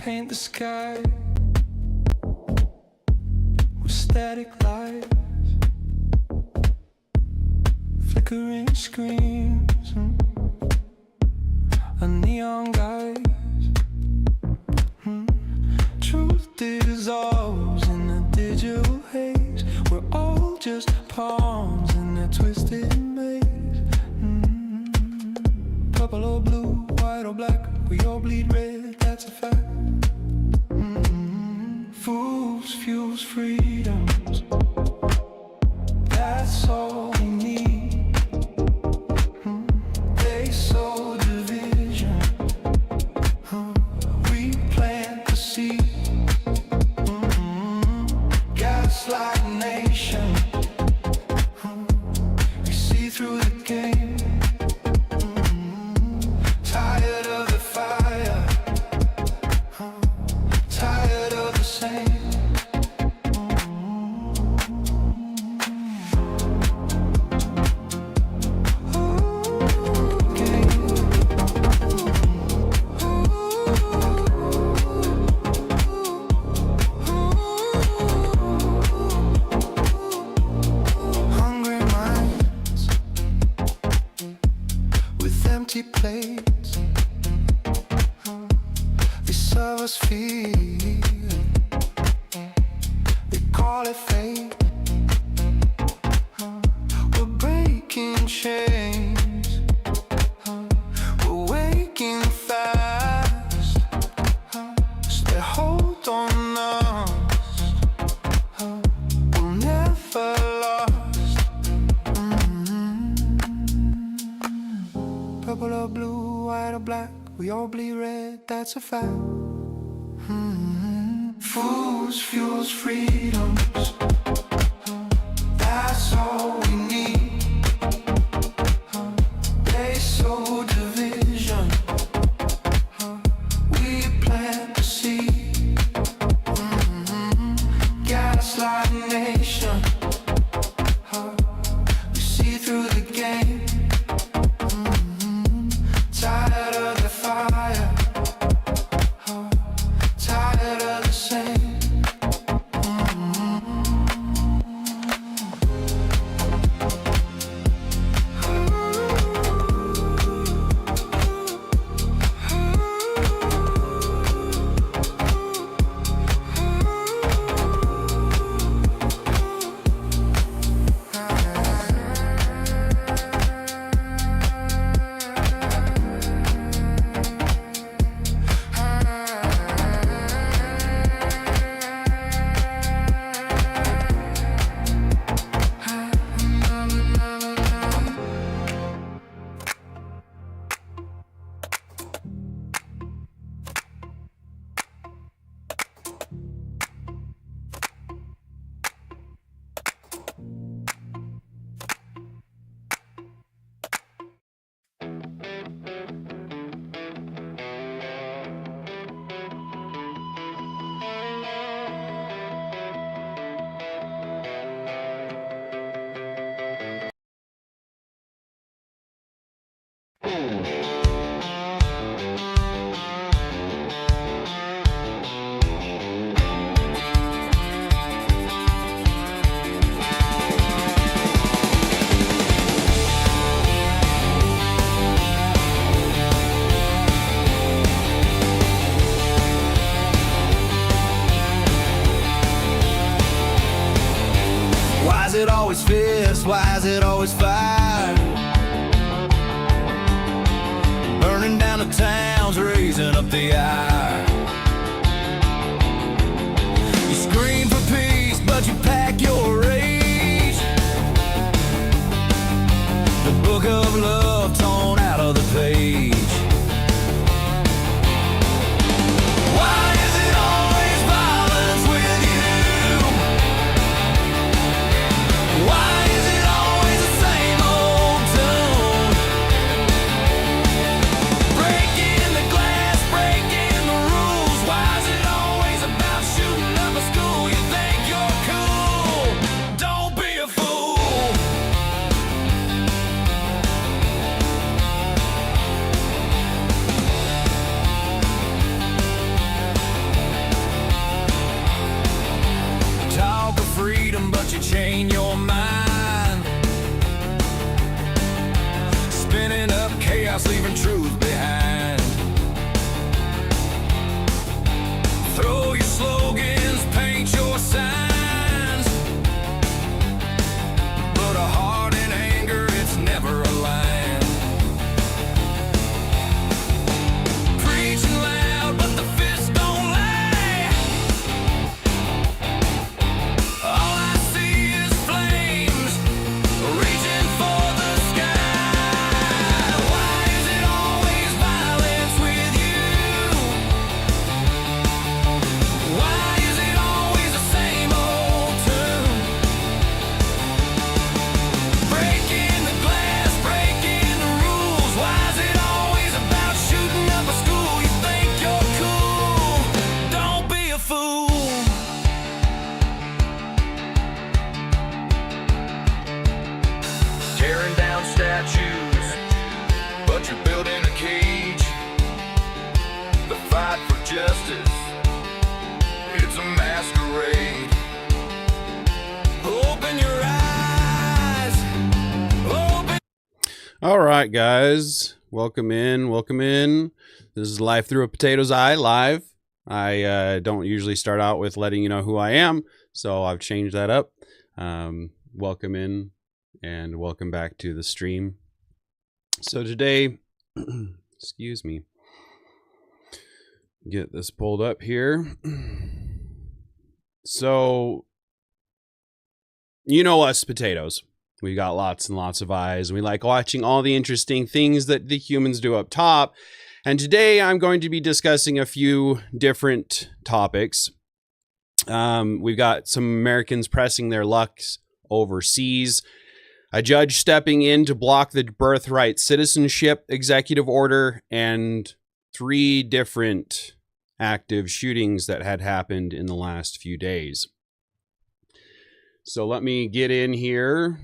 paint the sky with static lights, flickering screens, and neon guides. Truth dissolves in the digital haze. We're all just pawns in a twisted maze. Purple or blue, white or black, we all bleed red, that's a fact. Fools, fuels, freedoms, that's all we need. They sow division, we plant the seed. Gaslight nation, we see through the game. Tired of the fire, tired of the same. Hungry minds with empty plates, they serve us fear, they call it fate. We're breaking chains, we're waking fast, stay hold on us, we're never lost. Purple or blue, white or black, we all bleed red, that's a fact. Fools, fuels, freedoms, that's all we need. They sow division, we plant the seed. Gaslight nation, we see through the game. Tired of the fire, tired of the same. Why is it always fist? Why is it always fire? Burning down the towns, raising up the ire. You scream for peace, but you pack your rage. The book of love torn out of the page. Why is it always violence with you? Why is it always the same old tune? Breaking the glass, breaking lies, leaving truth behind. Throw your slogans, paint your signs, but a heart in anger, it's never aligned. Preaching loud, but the fists don't lie. All I see is flames reaching for the sky. Why is it always violence with you? Why is it always the same old tune? Breaking the glass, breaking the rules. Why is it always about shooting up a school? You think you're cool? Don't be a fool. Tearing down statues, but you're building a cage. The fight for justice, it's a masquerade. Open your eyes, open. All right, guys, welcome in. This is Life Through a Potato's Eye live. I don't usually start out with letting you know who I am, so I've changed that up. Welcome in and welcome back to the stream. So today, excuse me, get this pulled up here. So, you know us potatoes. We got lots and lots of eyes. We like watching all the interesting things that the humans do up top. And today I'm going to be discussing a few different topics. We've got some Americans pressing their lucks overseas, a judge stepping in to block the birthright citizenship executive order, and 3 different active shootings that had happened in the last few days. So let me get in here.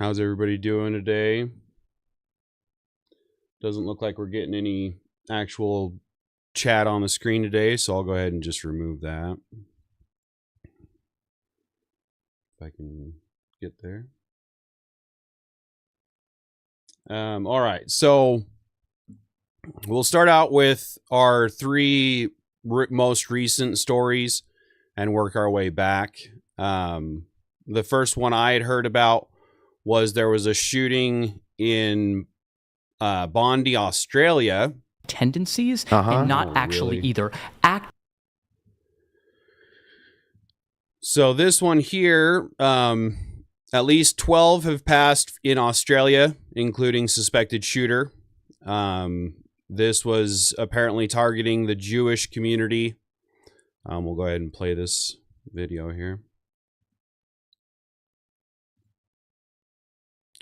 How's everybody doing today? Doesn't look like we're getting any actual chat on the screen today, so I'll go ahead and just remove that. If I can get there. All right, so we'll start out with our 3 most recent stories and work our way back. The first one I had heard about was there was a shooting in Bondi, Australia. Tendencies and not actually really? either act. So this one here, at least 12 have passed in Australia, including suspected shooter. This was apparently targeting the Jewish community. We'll go ahead and play this video here.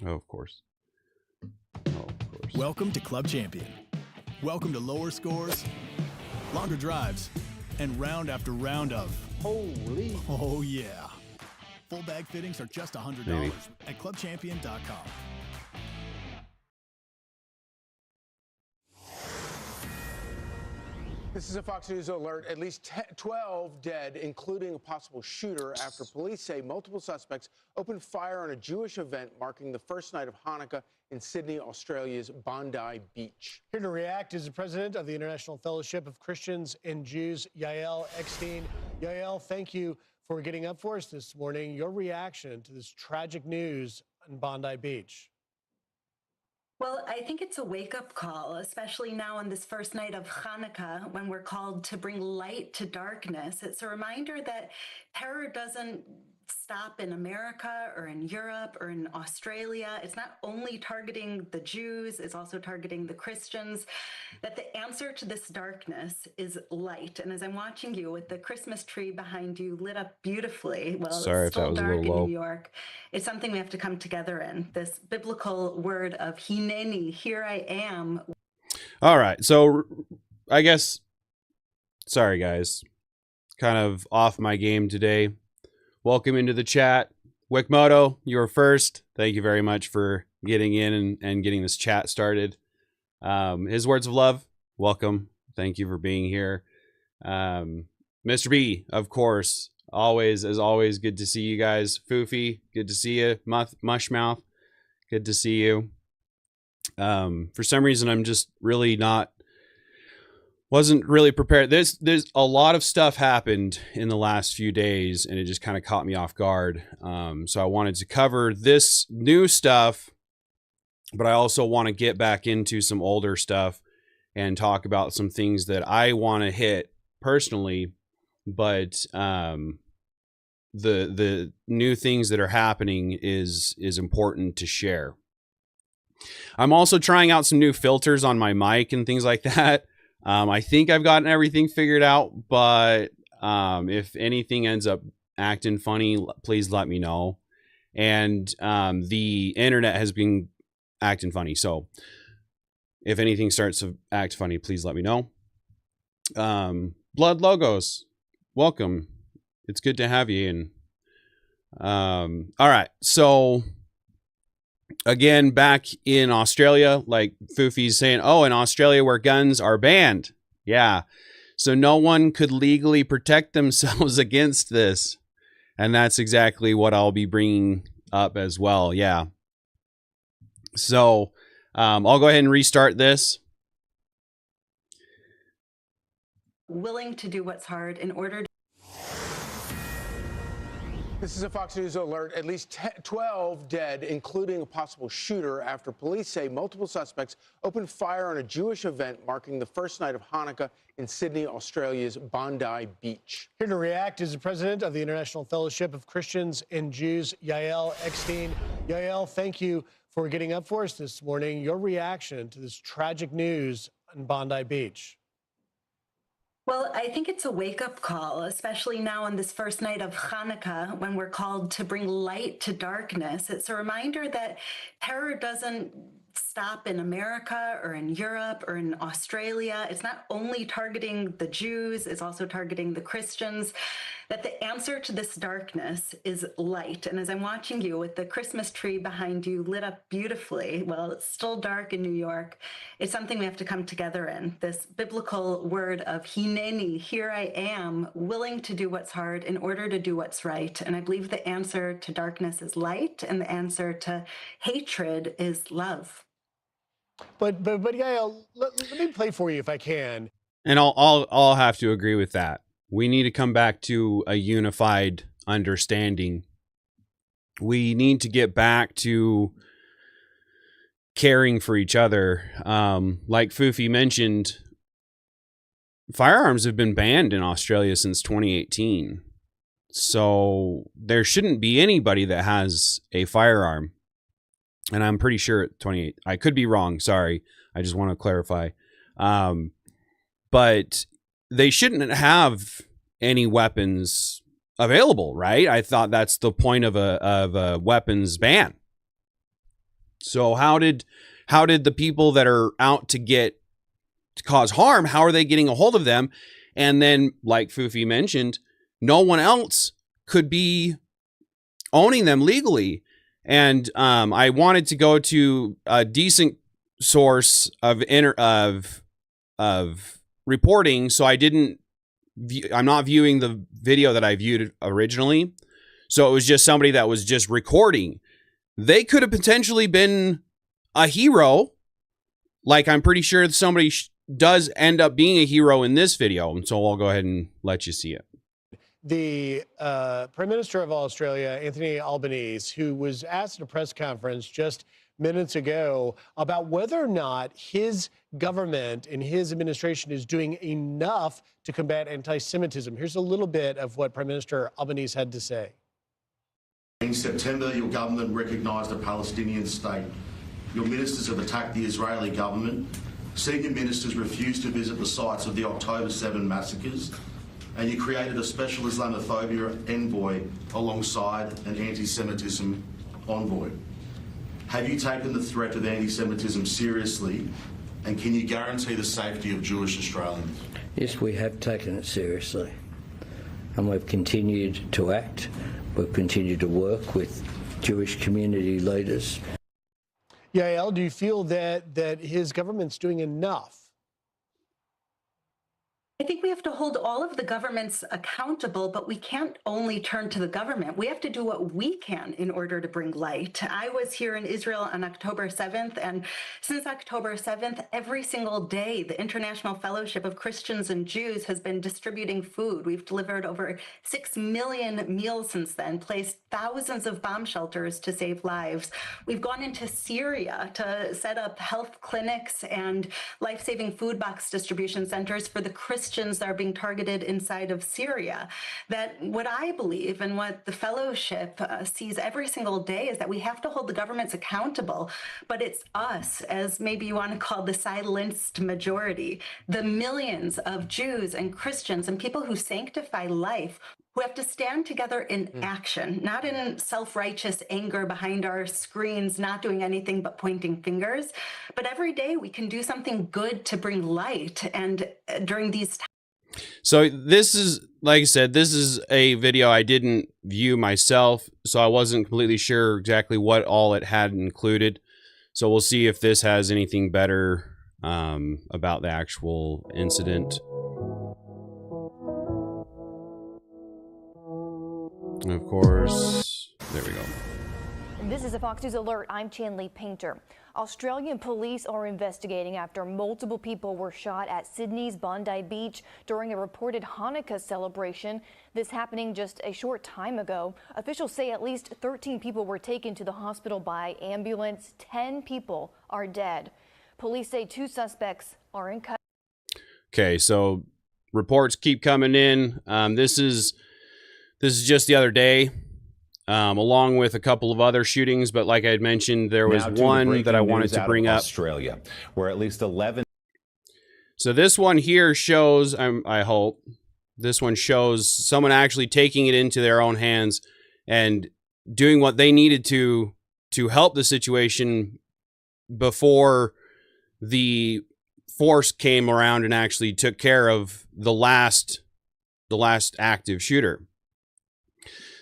Oh, of course. Welcome to Club Champion. Welcome to lower scores, longer drives, and round after round of holy. Oh yeah. Full bag fittings are just $100 Maybe. at clubchampion.com. This is a Fox News alert. At least 12 dead, including a possible shooter, after police say multiple suspects opened fire on a Jewish event marking the first night of Hanukkah in Sydney, Australia's Bondi Beach. Here to react is the president of the International Fellowship of Christians and Jews, Yael Eckstein. Yael, thank you for getting up for us this morning. Your reaction to this tragic news in Bondi Beach. Well, I think it's a wake-up call, especially now on this first night of Hanukkah, when we're called to bring light to darkness. It's a reminder that terror doesn't stop in America or in Europe or in Australia. It's not only targeting the Jews, it's also targeting the Christians. That the answer to this darkness is light. And as I'm watching you with the Christmas tree behind you lit up beautifully, well, Sorry it's if that still was a dark in little low. New York. It's something we have to come together in. This biblical word of Hineni, here I am. All right, so I guess, sorry guys, kind of off my game today. Welcome into the chat. Wickmoto, you were first. Thank you very much for getting in and getting this chat started. His words of love, welcome. Thank you for being here. Mr. B, of course, always, as always, good to see you guys. Foofy, good to see you. Mushmouth, Good to see you. For some reason, I'm just really wasn't really prepared. There's a lot of stuff happened in the last few days, and it just kind of caught me off guard. So I wanted to cover this new stuff, but I also want to get back into some older stuff and talk about some things that I want to hit personally, but the new things that are happening is important to share. I'm also trying out some new filters on my mic and things like that. I think I've gotten everything figured out, but if anything ends up acting funny, please let me know. And the internet has been acting funny, so if anything starts to act funny, please let me know. Blood Logos, welcome. It's good to have you in. All right, so again, back in Australia, like Foofy's saying, oh, in Australia where guns are banned. Yeah. So no one could legally protect themselves against this. And that's exactly what I'll be bringing up as well. Yeah. So I'll go ahead and restart this. Willing to do what's hard in order to. This is a Fox News alert. At least 12 dead, including a possible shooter, after police say multiple suspects opened fire on a Jewish event marking the first night of Hanukkah in Sydney, Australia's Bondi Beach. Here to react is the president of the International Fellowship of Christians and Jews, Yael Eckstein. Yael, thank you for getting up for us this morning. Your reaction to this tragic news on Bondi Beach. Well, I think it's a wake-up call, especially now on this first night of Hanukkah, when we're called to bring light to darkness. It's a reminder that terror doesn't stop in America or in Europe or in Australia. It's not only targeting the Jews, it's also targeting the Christians. That the answer to this darkness is light. And as I'm watching you with the Christmas tree behind you lit up beautifully, well, it's still dark in New York. It's something we have to come together in. This biblical word of hineni, here I am, willing to do what's hard in order to do what's right. And I believe the answer to darkness is light, and the answer to hatred is love. But Yael, let me play for you if I can. And I'll have to agree with that. We need to come back to a unified understanding. We need to get back to caring for each other. Like Foofy mentioned, firearms have been banned in Australia since 2018. So there shouldn't be anybody that has a firearm. And I'm pretty sure 28. I could be wrong. Sorry. I just want to clarify. But they shouldn't have any weapons available, right? I thought that's the point of a weapons ban. So how did the people that are out to cause harm, how are they getting a hold of them? And then, like Foofy mentioned, no one else could be owning them legally. And I wanted to go to a decent source of reporting, so I'm not viewing the video that I viewed originally. So it was just somebody that was just recording. They could have potentially been a hero. Like, I'm pretty sure somebody does end up being a hero in this video. And so I'll go ahead and let you see it. The Prime Minister of Australia, Anthony Albanese, who was asked at a press conference just minutes ago about whether or not his government and his administration is doing enough to combat anti-Semitism. Here's a little bit of what Prime Minister Albanese had to say. In September, your government recognised a Palestinian state. Your ministers have attacked the Israeli government. Senior ministers refused to visit the sites of the October 7 massacres. And you created a special Islamophobia envoy alongside an anti-Semitism envoy. Have you taken the threat of anti-Semitism seriously, and can you guarantee the safety of Jewish Australians? Yes, we have taken it seriously, and we've continued to act. We've continued to work with Jewish community leaders. Yael, do you feel that his government's doing enough? I think we have to hold all of the governments accountable, but we can't only turn to the government. We have to do what we can in order to bring light. I was here in Israel on October 7th, and since October 7th, every single day, the International Fellowship of Christians and Jews has been distributing food. We've delivered over 6 million meals since then, placed thousands of bomb shelters to save lives. We've gone into Syria to set up health clinics and life-saving food box distribution centers for the Christians that are being targeted inside of Syria. That what I believe and what the fellowship sees every single day is that we have to hold the governments accountable, but it's us, as maybe you want to call the silenced majority, the millions of Jews and Christians and people who sanctify life, who have to stand together in action, not in self-righteous anger behind our screens, not doing anything but pointing fingers. But every day we can do something good to bring light. And during these times. So this is, like I said, this is a video I didn't view myself, so I wasn't completely sure exactly what all it had included. So we'll see if this has anything better about the actual incident. And of course, there we go. This is a Fox News Alert. I'm Chanley Painter. Australian police are investigating after multiple people were shot at Sydney's Bondi Beach during a reported Hanukkah celebration. This happening just a short time ago. Officials say at least 13 people were taken to the hospital by ambulance. 10 people are dead. Police say 2 suspects are in custody. Okay, so reports keep coming in. This is just the other day, along with a couple of other shootings. But like I had mentioned, there was one that I wanted to bring up. Australia, where at least 11. So this one here shows, I hope, this one shows someone actually taking it into their own hands and doing what they needed to help the situation before the force came around and actually took care of the last active shooter.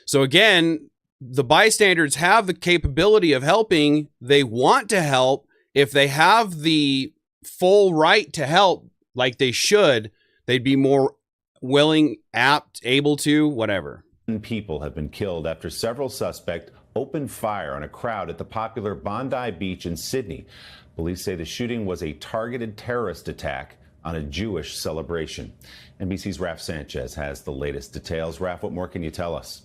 So again, the bystanders have the capability of helping. They want to help. If they have the full right to help, like they should, they'd be more willing, apt, able to, whatever. People have been killed after several suspects opened fire on a crowd at the popular Bondi Beach in Sydney. Police say the shooting was a targeted terrorist attack on a Jewish celebration. NBC's Raf Sanchez has the latest details. Raf, what more can you tell us?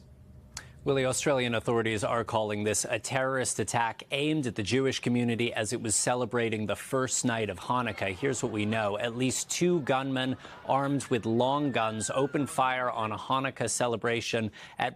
Well, the Australian authorities are calling this a terrorist attack aimed at the Jewish community as it was celebrating the first night of Hanukkah. Here's what we know. At least 2 gunmen armed with long guns opened fire on a Hanukkah celebration at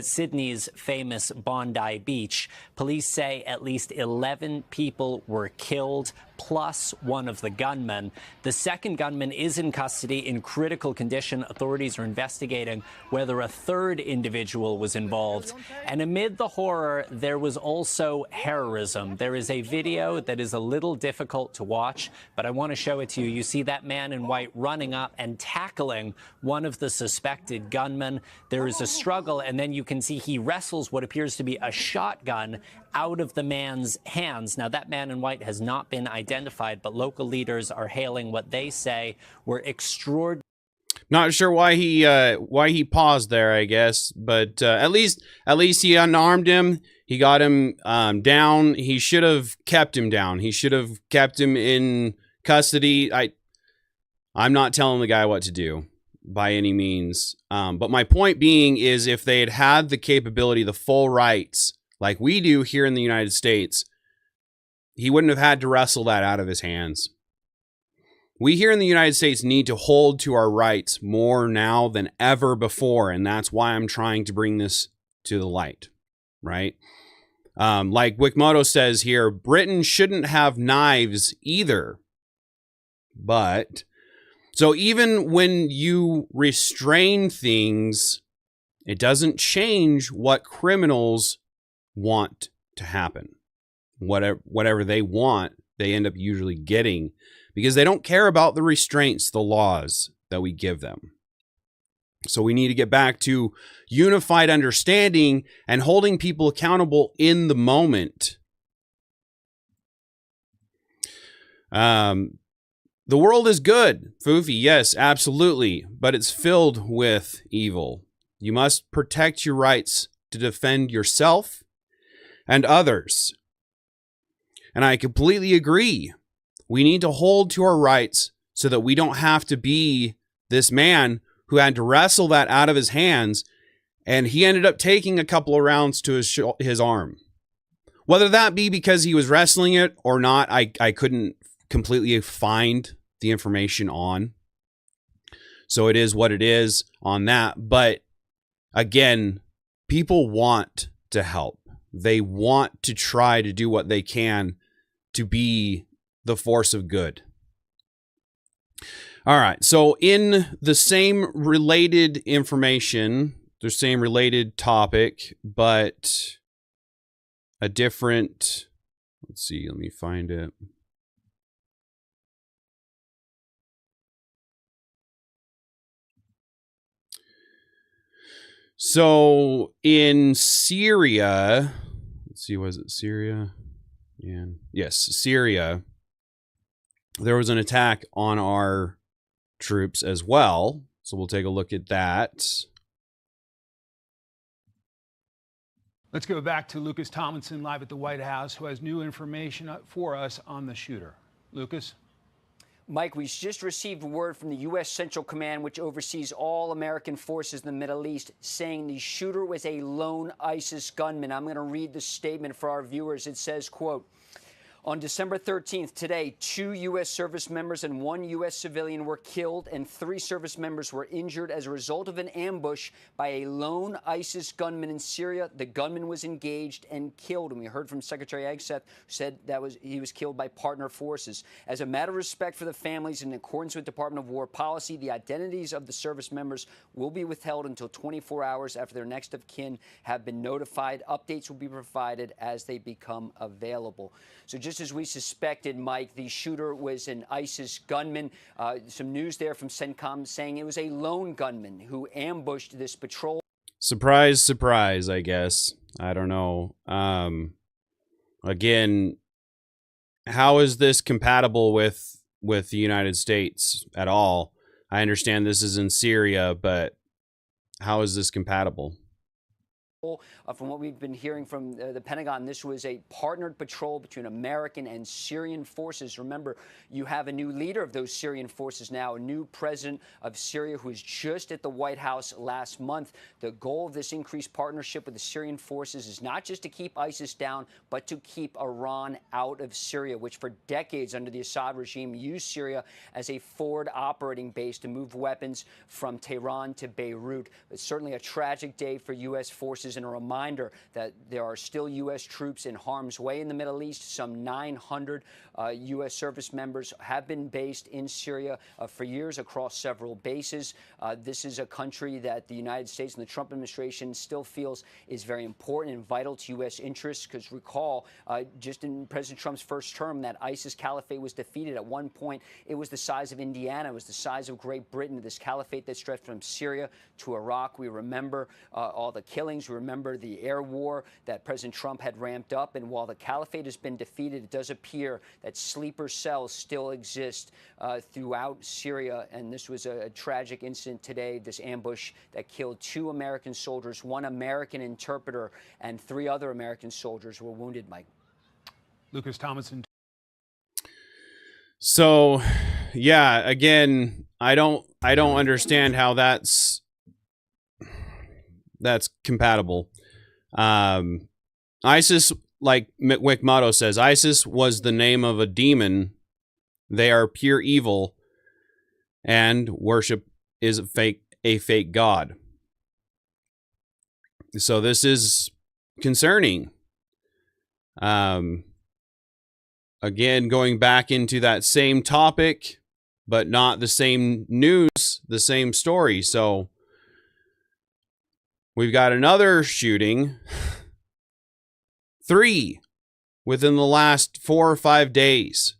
Sydney's famous Bondi Beach. Police say at least 11 people were killed, plus one of the gunmen. The second gunman is in custody in critical condition. Authorities are investigating whether a third individual was involved. And amid the horror, there was also heroism. There is a video that is a little difficult to watch, but I want to show it to you. You see that man in white running up and tackling one of the suspected gunmen. There is a struggle, and then you can see he wrestles what appears to be a shotgun out of the man's hands. Now, that man in white has not been identified, but local leaders are hailing what they say were extraordinary. Not sure why he paused there, I guess, but at least he unarmed him. He got him down. He should have kept him down. He should have kept him in custody. I'm not telling the guy what to do by any means. But my point being is, if they had had the capability, the full rights, like we do here in the United States, he wouldn't have had to wrestle that out of his hands. We here in the United States need to hold to our rights more now than ever before, and that's why I'm trying to bring this to the light, right? Like Wickmoto says here, Britain shouldn't have knives either. But, so even when you restrain things, it doesn't change what criminals want to happen. Whatever they want, they end up usually getting, because they don't care about the restraints, the laws that we give them. So we need to get back to unified understanding and holding people accountable in the moment. The The world is good, Foofy, yes, absolutely, but it's filled with evil. You must protect your rights to defend yourself and others. And I completely agree. We need to hold to our rights so that we don't have to be this man who had to wrestle that out of his hands, and he ended up taking a couple of rounds to his arm. Whether that be because he was wrestling it or not, I couldn't completely find the information on. So it is what it is on that. But again, people want to help. They want to try to do what they can to be the force of good. All right. So in the same related information, the same related topic, but a different, let's see, let me find it. So in Syria, let's see, was it Syria? Yeah. Yes, Syria. There was an attack on our troops as well. So we'll take a look at that. Let's go back to Lucas Tomlinson live at the White House, who has new information for us on the shooter. Lucas? Mike, we just received word from the U.S. Central Command, which oversees all American forces in the Middle East, saying the shooter was a lone ISIS gunman. I'm going to read the statement for our viewers. It says, quote, on December 13th, today, 2 U.S. service members and 1 U.S. civilian were killed and 3 service members were injured as a result of an ambush by a lone ISIS gunman in Syria. The gunman was engaged and killed. And we heard from Secretary Hegseth, who said he was killed by partner forces. As a matter of respect for the families, in accordance with Department of War policy, the identities of the service members will be withheld until 24 hours after their next of kin have been notified. Updates will be provided as they become available. So just as we suspected, Mike, the shooter was an ISIS gunman. Some news there from CENTCOM saying it was a lone gunman who ambushed this patrol. Surprise, surprise, I guess. I don't know. Again, how is this compatible with the United States at all? I understand this is in Syria, but how is this compatible? From what we've been hearing from the Pentagon, this was a partnered patrol between American and Syrian forces. Remember, you have a new leader of those Syrian forces now, a new president of Syria who was just at the White House last month. The goal of this increased partnership with the Syrian forces is not just to keep ISIS down, but to keep Iran out of Syria, which for decades under the Assad regime used Syria as a forward operating base to move weapons from Tehran to Beirut. It's certainly a tragic day for U.S. forces and a reminder that there are still U.S. troops in harm's way in the Middle East. Some 900 U.S. service members have been based in Syria for years across several bases. This is a country that the United States and the Trump administration still feels is very important and vital to U.S. interests, because recall, just in President Trump's first term, that ISIS caliphate was defeated. At one point, it was the size of Indiana. It was the size of Great Britain, this caliphate that stretched from Syria to Iraq. We remember all the killings. We remember the air war that President Trump had ramped up. And while the caliphate has been defeated, it does appear that sleeper cells still exist throughout Syria. And this was a tragic incident today, this ambush that killed 2 American soldiers, 1 American interpreter, and 3 other American soldiers were wounded, Mike. Lucas Tomlinson. So, yeah, again, I don't understand how that's compatible. ISIS, like Wickmato says, ISIS was the name of a demon. They are pure evil, and worship is a fake god. So this is concerning. Again, going back into that same topic, but not the same news, the same story. So we've got another shooting, 3 within the last 4 or 5 days.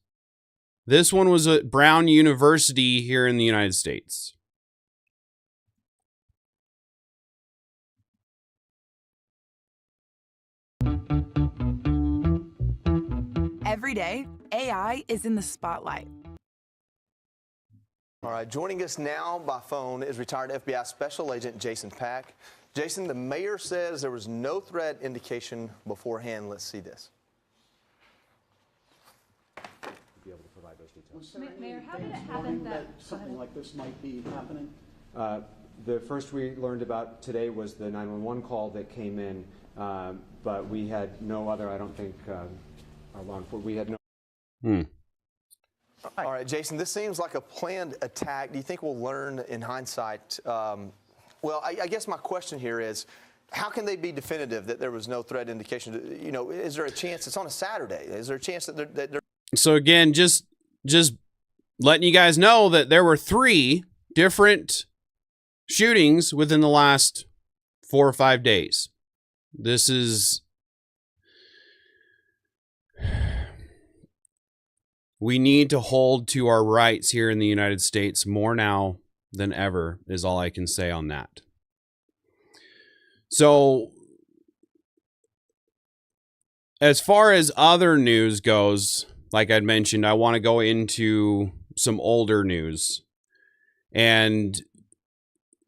This one was at Brown University here in the United States. Every day, AI is in the spotlight. All right, joining us now by phone is retired FBI Special Agent Jason Pack. Jason, the mayor says there was no threat indication beforehand. Let's see this. Be able to provide those details. Mayor, how did it happen that something like this might be happening? The first we learned about today was the 911 call that came in, but we had no other, I don't think, we had no. All right, Jason, this seems like a planned attack. Do you think we'll learn in hindsight? Well, I guess my question here is, how can they be definitive that there was no threat indication? You know, is there a chance it's on a Saturday? Is there a chance that they're So again, just letting you guys know that there were 3 different shootings within the last 4 or 5 days. This is... We need to hold to our rights here in the United States more now than ever, is all I can say on that. So, as far as other news goes, like I'd mentioned, I want to go into some older news. And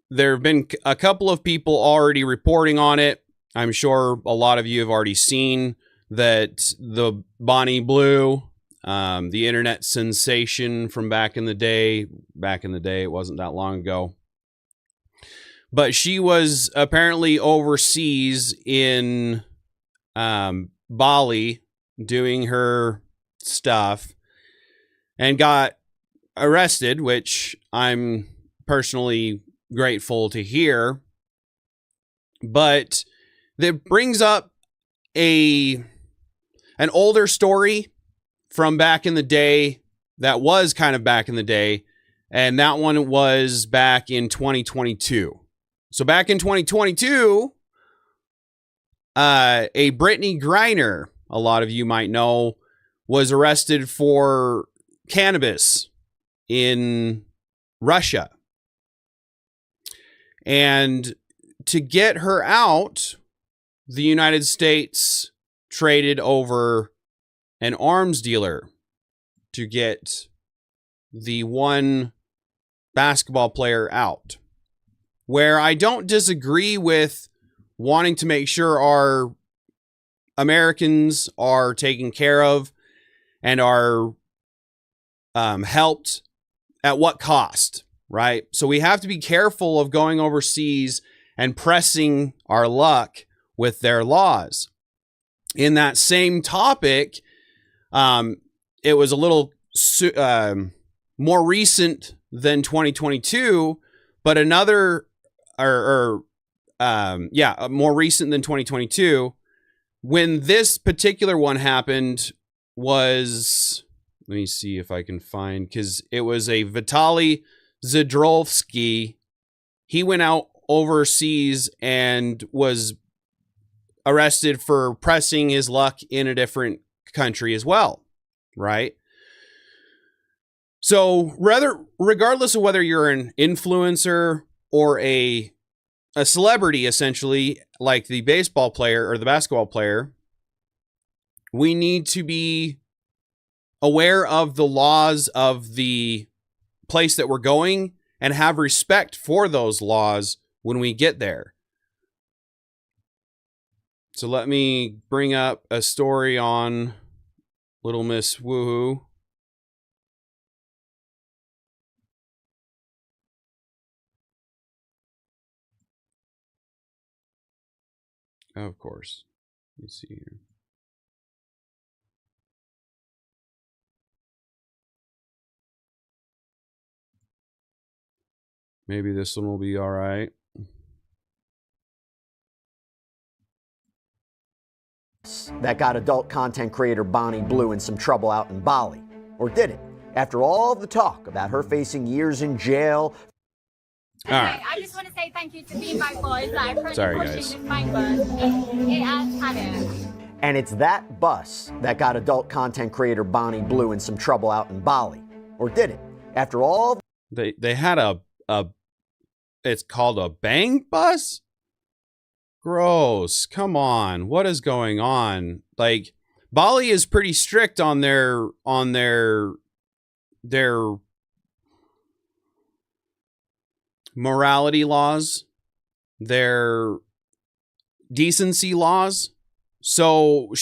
there have been a couple of people already reporting on it. I'm sure a lot of you have already seen that the Bonnie Blue, the internet sensation from back in the day, it wasn't that long ago. But she was apparently overseas in Bali doing her stuff and got arrested, which I'm personally grateful to hear. But that brings up an older story from back in the day that was kind of back in the day, and that one was back in 2022. So back in 2022, a Brittany Griner, a lot of you might know, was arrested for cannabis in Russia. And to get her out, the United States traded over an arms dealer to get the one basketball player out. Where I don't disagree with wanting to make sure our Americans are taken care of and are helped at what cost, right? So we have to be careful of going overseas and pressing our luck with their laws. In that same topic, it was a little more recent than 2022, but more recent than 2022. When this particular one happened was, let me see if I can find, because it was a Vitaly Zdrojevsky. He went out overseas and was arrested for pressing his luck in a different country as well, right? So regardless of whether you're an influencer or a celebrity, essentially, like the baseball player or the basketball player, we need to be aware of the laws of the place that we're going and have respect for those laws when we get there. So let me bring up a story on Little Miss Woohoo. Of course. Let me see here. Maybe this one will be all right. That got adult content creator Bonnie Blue in some trouble out in Bali. Or did it? After all the talk about her facing years in jail. Okay, right. I just want to say thank you to Be My Boys that are Sorry, pushing guys. this bank bus. It has had it. And it's that bus that got adult content creator Bonnie Blue in some trouble out in Bali. Or did it? After all... They had a it's called a bang bus? Gross. Come on. What is going on? Like, Bali is pretty strict on their morality laws, their decency laws. So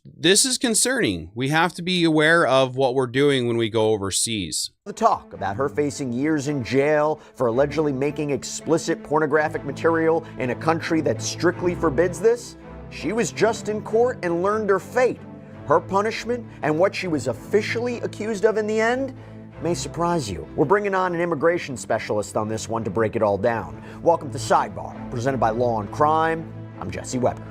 this is concerning. We have to be aware of what we're doing when we go overseas. The talk about her facing years in jail for allegedly making explicit pornographic material in a country that strictly forbids this. She was just in court and learned her fate. Her punishment and what she was officially accused of in the end may surprise you. We're bringing on an immigration specialist on this one to break it all down. Welcome to Sidebar, presented by Law and Crime. I'm Jesse Weber.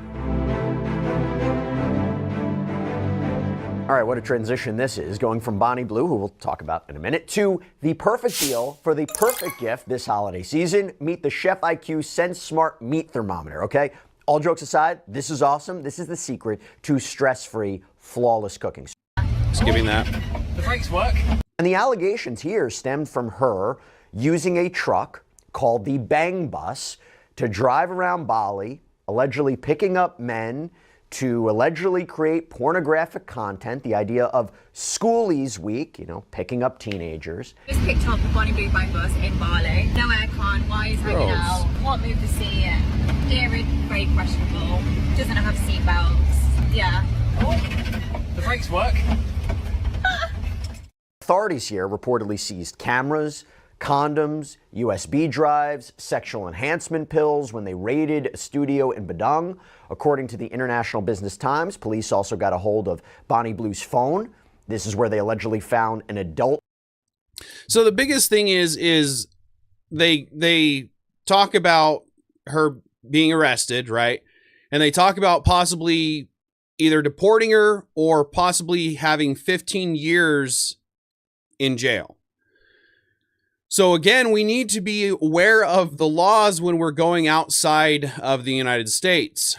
All right, what a transition this is, going from Bonnie Blue, who we'll talk about in a minute, to the perfect deal for the perfect gift this holiday season. Meet the Chef IQ Sense Smart Meat Thermometer, okay? All jokes aside, this is awesome. This is the secret to stress-free, flawless cooking. Just giving that. The brakes work. And the allegations here stemmed from her using a truck called the Bang Bus to drive around Bali, allegedly picking up men to allegedly create pornographic content, the idea of Schoolies Week, you know, picking up teenagers. Just picked up the Bonnie Blue Bang Bus in Bali. No aircon, wires hanging out, can't move the seat, steering very questionable, doesn't have seatbelts, yeah. Oh, the brakes work. Authorities here reportedly seized cameras, condoms, USB drives, sexual enhancement pills when they raided a studio in Badung. According to the International Business Times, police also got a hold of Bonnie Blue's phone. This is where they allegedly found an adult. So the biggest thing is they talk about her being arrested, right? And they talk about possibly either deporting her or possibly having 15 years in jail. So again, we need to be aware of the laws when we're going outside of the United States.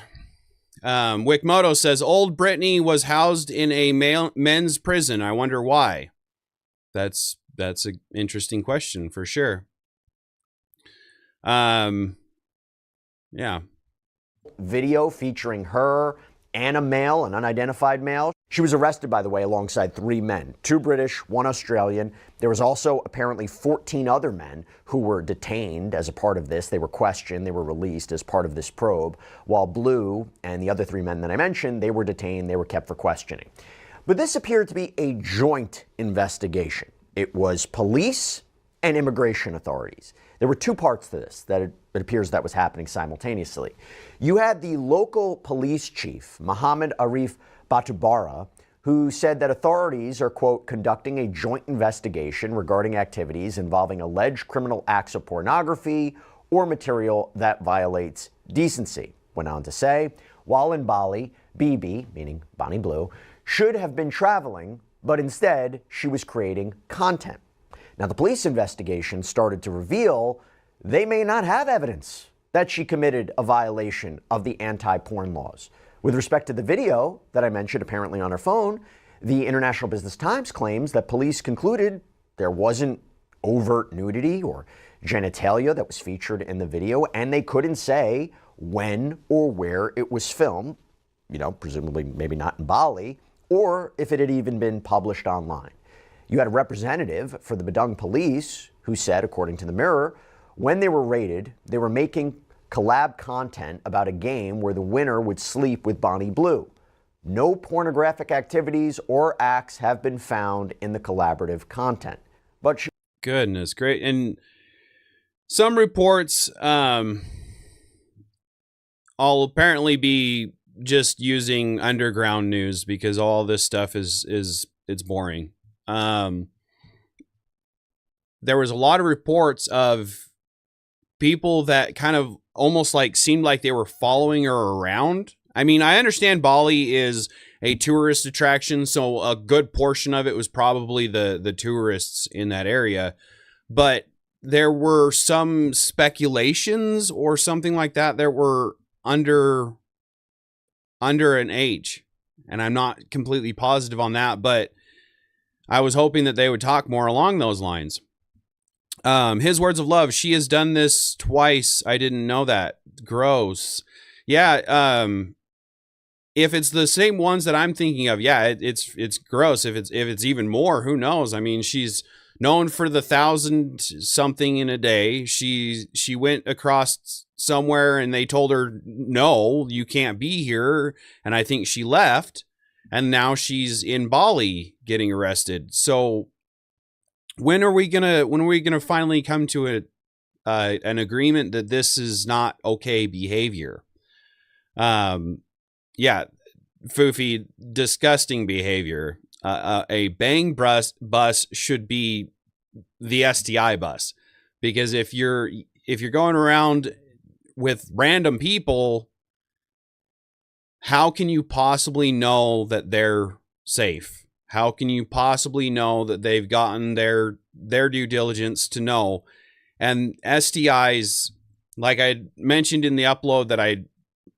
Wickmoto says, old Britney was housed in a men's prison. I wonder why. That's an interesting question for sure. Yeah. Video featuring her and a male, an unidentified male. She was arrested, by the way, alongside 3 men, 2 British, 1 Australian. There was also apparently 14 other men who were detained as a part of this. They were questioned, they were released as part of this probe, while Blue and the other 3 men that I mentioned, they were detained, they were kept for questioning. But this appeared to be a joint investigation. It was police and immigration authorities. There were 2 parts to this that it appears that was happening simultaneously. You had the local police chief, Mohammed Arif Batubara, who said that authorities are, quote, conducting a joint investigation regarding activities involving alleged criminal acts of pornography or material that violates decency. Went on to say, while in Bali, BB, meaning Bonnie Blue, should have been traveling, but instead she was creating content. Now, the police investigation started to reveal they may not have evidence that she committed a violation of the anti-porn laws. With respect to the video that I mentioned apparently on her phone, the International Business Times claims that police concluded there wasn't overt nudity or genitalia that was featured in the video, and they couldn't say when or where it was filmed, you know, presumably maybe not in Bali, or if it had even been published online. You had a representative for the Badung police who said, according to the Mirror, when they were raided, they were making collab content about a game where the winner would sleep with Bonnie Blue. No pornographic activities or acts have been found in the collaborative content. But goodness, great. And some reports all apparently be just using underground news because all this stuff is it's boring. There was a lot of reports of people that kind of almost like seemed like they were following her around. I mean, I understand Bali is a tourist attraction, so a good portion of it was probably the tourists in that area. But there were some speculations or something like that that were under an age. And I'm not completely positive on that, but I was hoping that they would talk more along those lines. His words of love. She has done this twice. I didn't know that. Gross. Yeah. If it's the same ones that I'm thinking of, yeah, it's gross. If it's even more, who knows? I mean, she's known for the 1,000 something in a day. She went across somewhere and they told her, no, you can't be here. And I think she left, and now she's in Bali getting arrested. So when are we gonna finally come to an agreement that this is not okay behavior? Yeah, Foofy, disgusting behavior. A bang bus should be the STI bus, because if you're going around with random people, how can you possibly know that they're safe? How can you possibly know that they've gotten their due diligence to know? And STIs, like I mentioned in the upload, that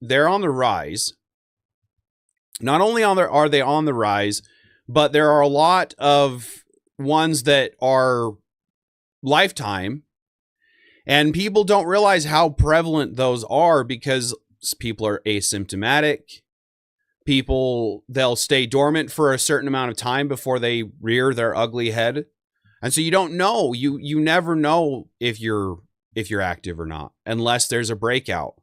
they're on the rise. Not only are they on the rise, but there are a lot of ones that are lifetime, and people don't realize how prevalent those are because people are asymptomatic. They'll stay dormant for a certain amount of time before they rear their ugly head. And so you don't know, you never know if you're active or not, unless there's a breakout.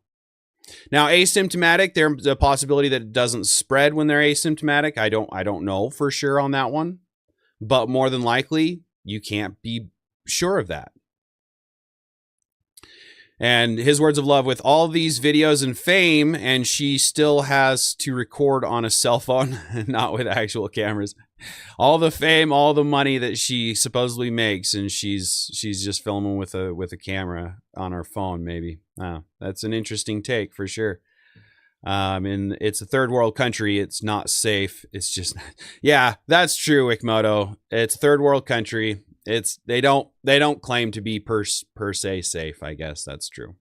Now, asymptomatic, there's a possibility that it doesn't spread when they're asymptomatic. I don't know for sure on that one, but more than likely, you can't be sure of that. And his words of love: with all these videos and fame, and she still has to record on a cell phone, not with actual cameras. All the fame, all the money that she supposedly makes, and she's just filming with a camera on her phone, maybe. That's an interesting take for sure. And it's a third world country. It's not safe. It's just, yeah, that's true, Ikmoto. It's a third world country. They don't claim to be per se safe. I guess that's true.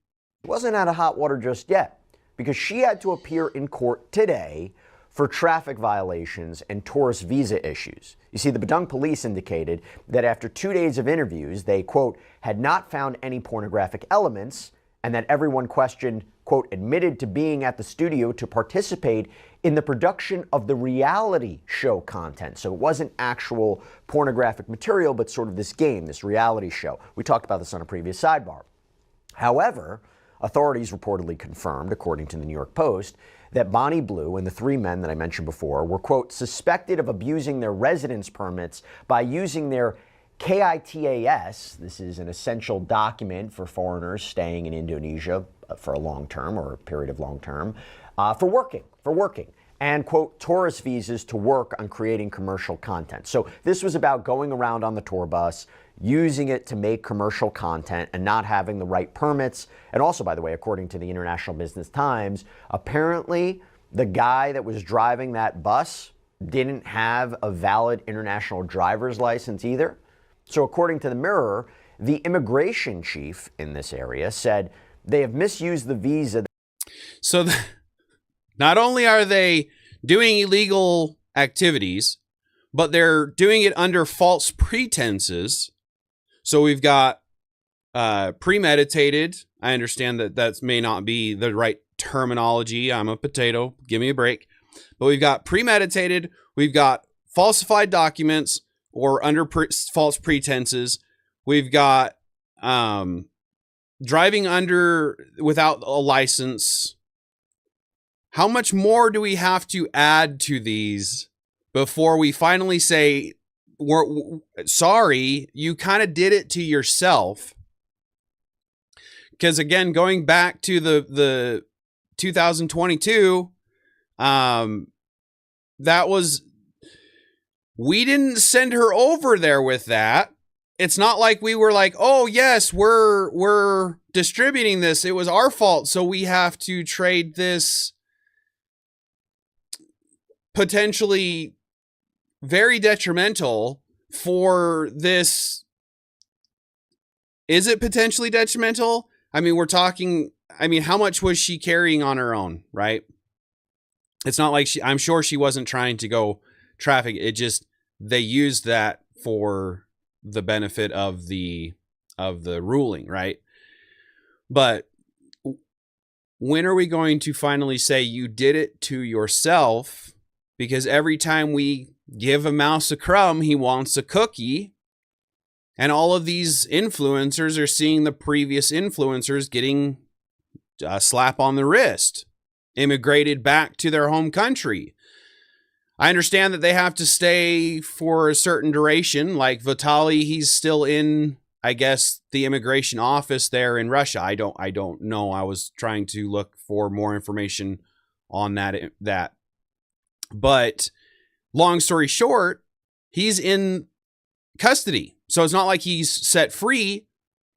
Wasn't out of hot water just yet, because she had to appear in court today for traffic violations and tourist visa issues. You see, the Badung police indicated that after 2 days of interviews, they, quote, had not found any pornographic elements, and that everyone questioned, quote, admitted to being at the studio to participate in the production of the reality show content. So it wasn't actual pornographic material, but sort of this game, this reality show. We talked about this on a previous sidebar. However, authorities reportedly confirmed, according to the New York Post, that Bonnie Blue and the 3 men that I mentioned before were, quote, suspected of abusing their residence permits by using their KITAS, this is an essential document for foreigners staying in Indonesia for a long term or a period of long term, for working, and, quote, tourist visas to work on creating commercial content. So this was about going around on the tour bus, using it to make commercial content and not having the right permits. And also, by the way, according to the International Business Times, apparently the guy that was driving that bus didn't have a valid international driver's license either. So according to the Mirror, the immigration chief in this area said they have misused the visa. So not only are they doing illegal activities, but they're doing it under false pretenses. So we've got premeditated. I understand that may not be the right terminology. I'm a potato. Give me a break. But we've got premeditated. We've got falsified documents or under false pretenses. We've got driving without a license. How much more do we have to add to these before we finally say, we're sorry, you kind of did it to yourself? Because again, going back to the 2022, we didn't send her over there with that. It's not like we were like, oh yes, we're distributing this. It was our fault, so we have to trade this potentially very detrimental for this. Is it potentially detrimental? I mean, how much was she carrying on her own, right? It's not like I'm sure she wasn't trying to go traffic. It just, they used that for the benefit of the ruling, right? But when are we going to finally say you did it to yourself? Because every time we give a mouse a crumb, he wants a cookie. And all of these influencers are seeing the previous influencers getting a slap on the wrist, immigrated back to their home country. I understand that they have to stay for a certain duration. Like Vitaly, he's still in, I guess, the immigration office there in Russia. I don't know. I was trying to look for more information on that. But long story short, he's in custody. So it's not like he's set free,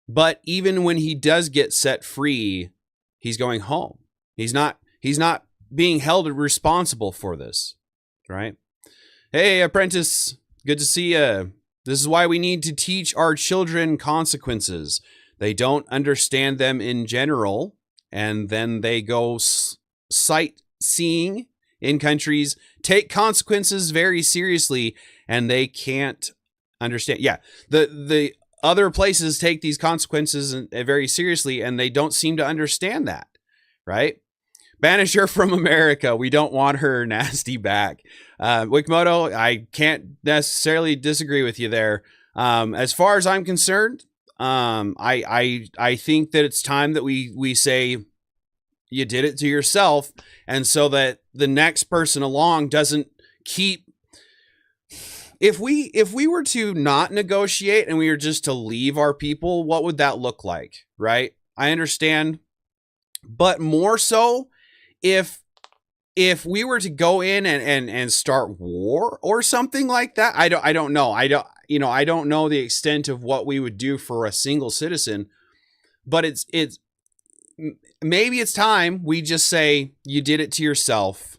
but even when he does get set free, he's going home. He's not being held responsible for this, right? Hey, apprentice, good to see you. This is why we need to teach our children consequences. They don't understand them in general, and then they go sightseeing in countries, take consequences very seriously, and they can't understand. Yeah, the other places take these consequences very seriously, and they don't seem to understand that, right? Banish her from America. We don't want her nasty back. Wikimoto, I can't necessarily disagree with you there. As far as I'm concerned, I think that it's time that we say you did it to yourself, and so that the next person along doesn't keep. If we were to not negotiate and we were just to leave our people, what would that look like, right? I understand, but more so if we were to go in and start war or something like that. I don't know. I don't know the extent of what we would do for a single citizen, but it's maybe it's time we just say you did it to yourself.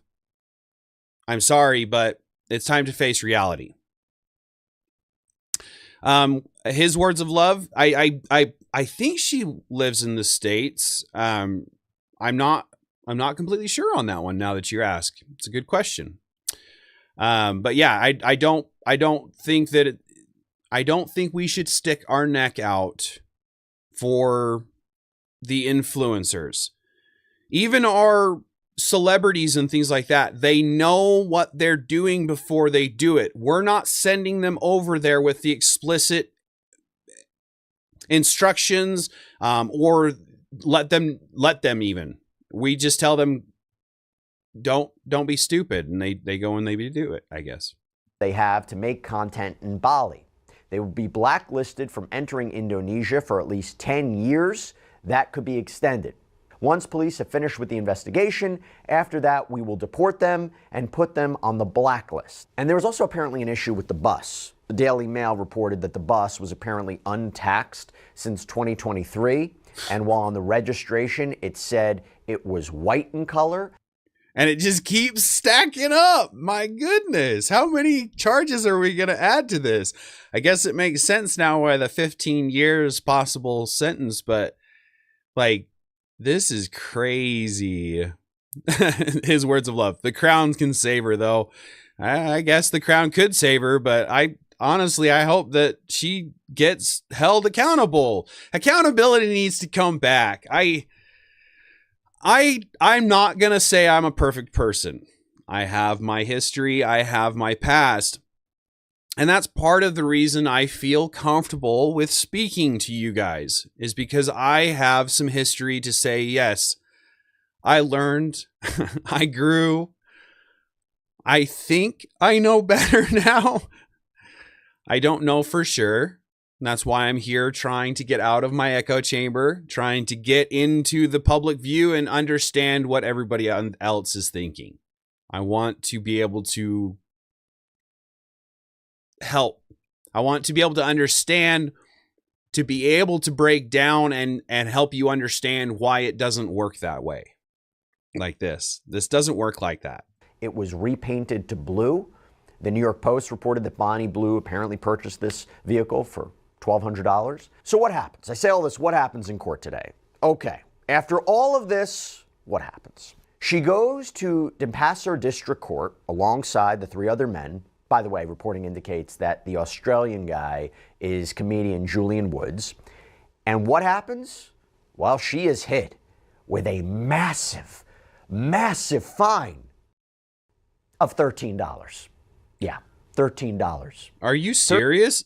I'm sorry, but it's time to face reality. His words of love. I think she lives in the States. I'm not completely sure on that one now that you ask. It's a good question. But yeah, I don't think we should stick our neck out for the influencers. Even our celebrities and things like that, they know what they're doing before they do it. We're not sending them over there with the explicit instructions, or let them even. We just tell them, don't be stupid, and they go and they do it, I guess. They have to make content in Bali. They will be blacklisted from entering Indonesia for at least 10 years. That could be extended. Once police have finished with the investigation, after that we will deport them and put them on the blacklist. And there was also apparently an issue with the bus. The Daily Mail reported that the bus was apparently untaxed since 2023, and while on the registration it said it was white in color. And it just keeps stacking up. My goodness. How many charges are we going to add to this? I guess it makes sense now why the 15 years possible sentence, but like, this is crazy. His words of love. The crown can save her, though. I guess the crown could save her, but I hope that she gets held accountable. Accountability needs to come back. I'm not going to say I'm a perfect person. I have my history. I have my past. And that's part of the reason I feel comfortable with speaking to you guys, is because I have some history to say, yes, I learned, I grew, I think I know better now. I don't know for sure. And that's why I'm here trying to get out of my echo chamber, trying to get into the public view and understand what everybody else is thinking. I want to be able to help. I want to be able to understand, to be able to break down and help you understand why it doesn't work that way. Like this. This doesn't work like that. It was repainted to blue. The New York Post reported that Bonnie Blue apparently purchased this vehicle for $1,200. So what happens? I say all this, what happens in court today? Okay, after all of this, what happens? She goes to Denpasar District Court alongside the 3 other men. By the way, reporting indicates that the Australian guy is comedian Julian Woods. And what happens? Well, she is hit with a massive, massive fine of $13. Yeah, $13. Are you serious?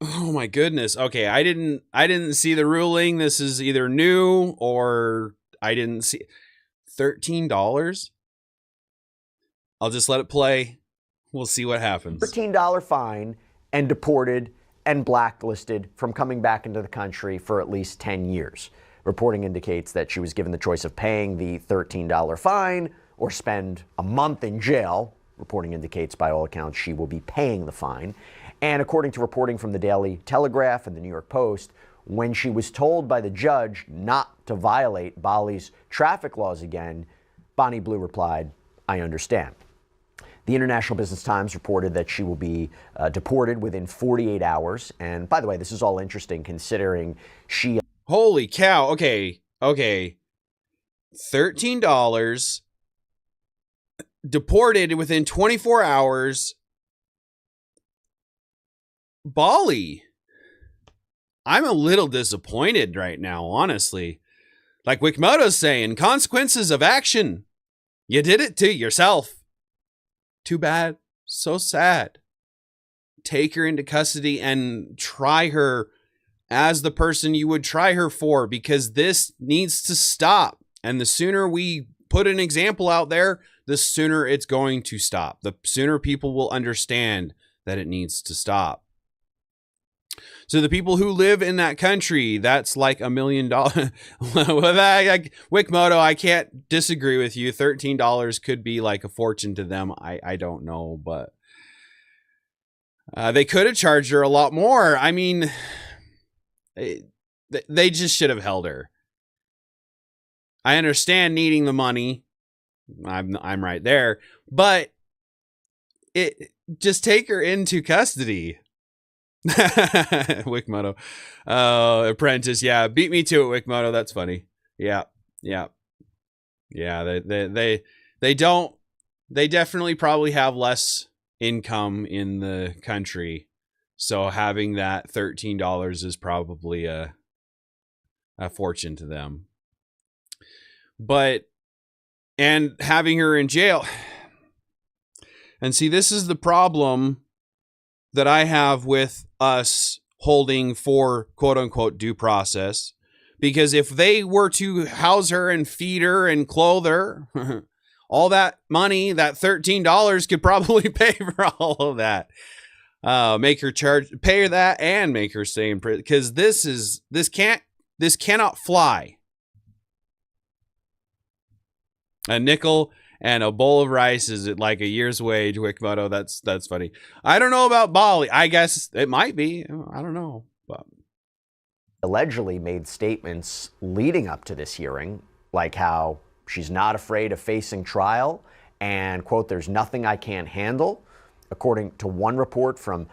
Oh my goodness. Okay, I didn't see the ruling. This is either new or I didn't see. $13? I'll just let it play. We'll see what happens. $13 fine and deported and blacklisted from coming back into the country for at least 10 years. Reporting indicates that she was given the choice of paying the $13 fine or spend a month in jail. Reporting indicates, by all accounts, she will be paying the fine. And according to reporting from the Daily Telegraph and the New York Post, when she was told by the judge not to violate Bali's traffic laws again, Bonnie Blue replied, "I understand." The International Business Times reported that she will be deported within 48 hours. And by the way, this is all interesting considering she... Holy cow. Okay. $13, deported within 24 hours. Bali. I'm a little disappointed right now, honestly. Like Wikimoto's saying, consequences of action. You did it to yourself. Too bad. So sad. Take her into custody and try her as the person you would try her for, because this needs to stop. And the sooner we put an example out there, the sooner it's going to stop. The sooner people will understand that it needs to stop. So the people who live in that country, that's like $1 million. Wikimoto, I can't disagree with you. $13 could be like a fortune to them. I don't know, but they could have charged her a lot more. I mean, they just should have held her. I understand needing the money. I'm right there, but just take her into custody. Wikimoto. Apprentice. Yeah, beat me to it, Wikimoto. That's funny. Yeah. They definitely probably have less income in the country, so having that $13 is probably a fortune to them. But and having her in jail, and see, this is the problem that I have with us holding for quote unquote due process, because if they were to house her and feed her and clothe her, all that money, that $13 could probably pay for all of that. Make her pay her that and make her stay in prison, because this cannot fly. A nickel and a bowl of rice is like a year's wage, Wikimoto. That's funny. I don't know about Bali. I guess it might be. I don't know. But allegedly made statements leading up to this hearing, like how she's not afraid of facing trial and, quote, "there's nothing I can't handle." According to one report from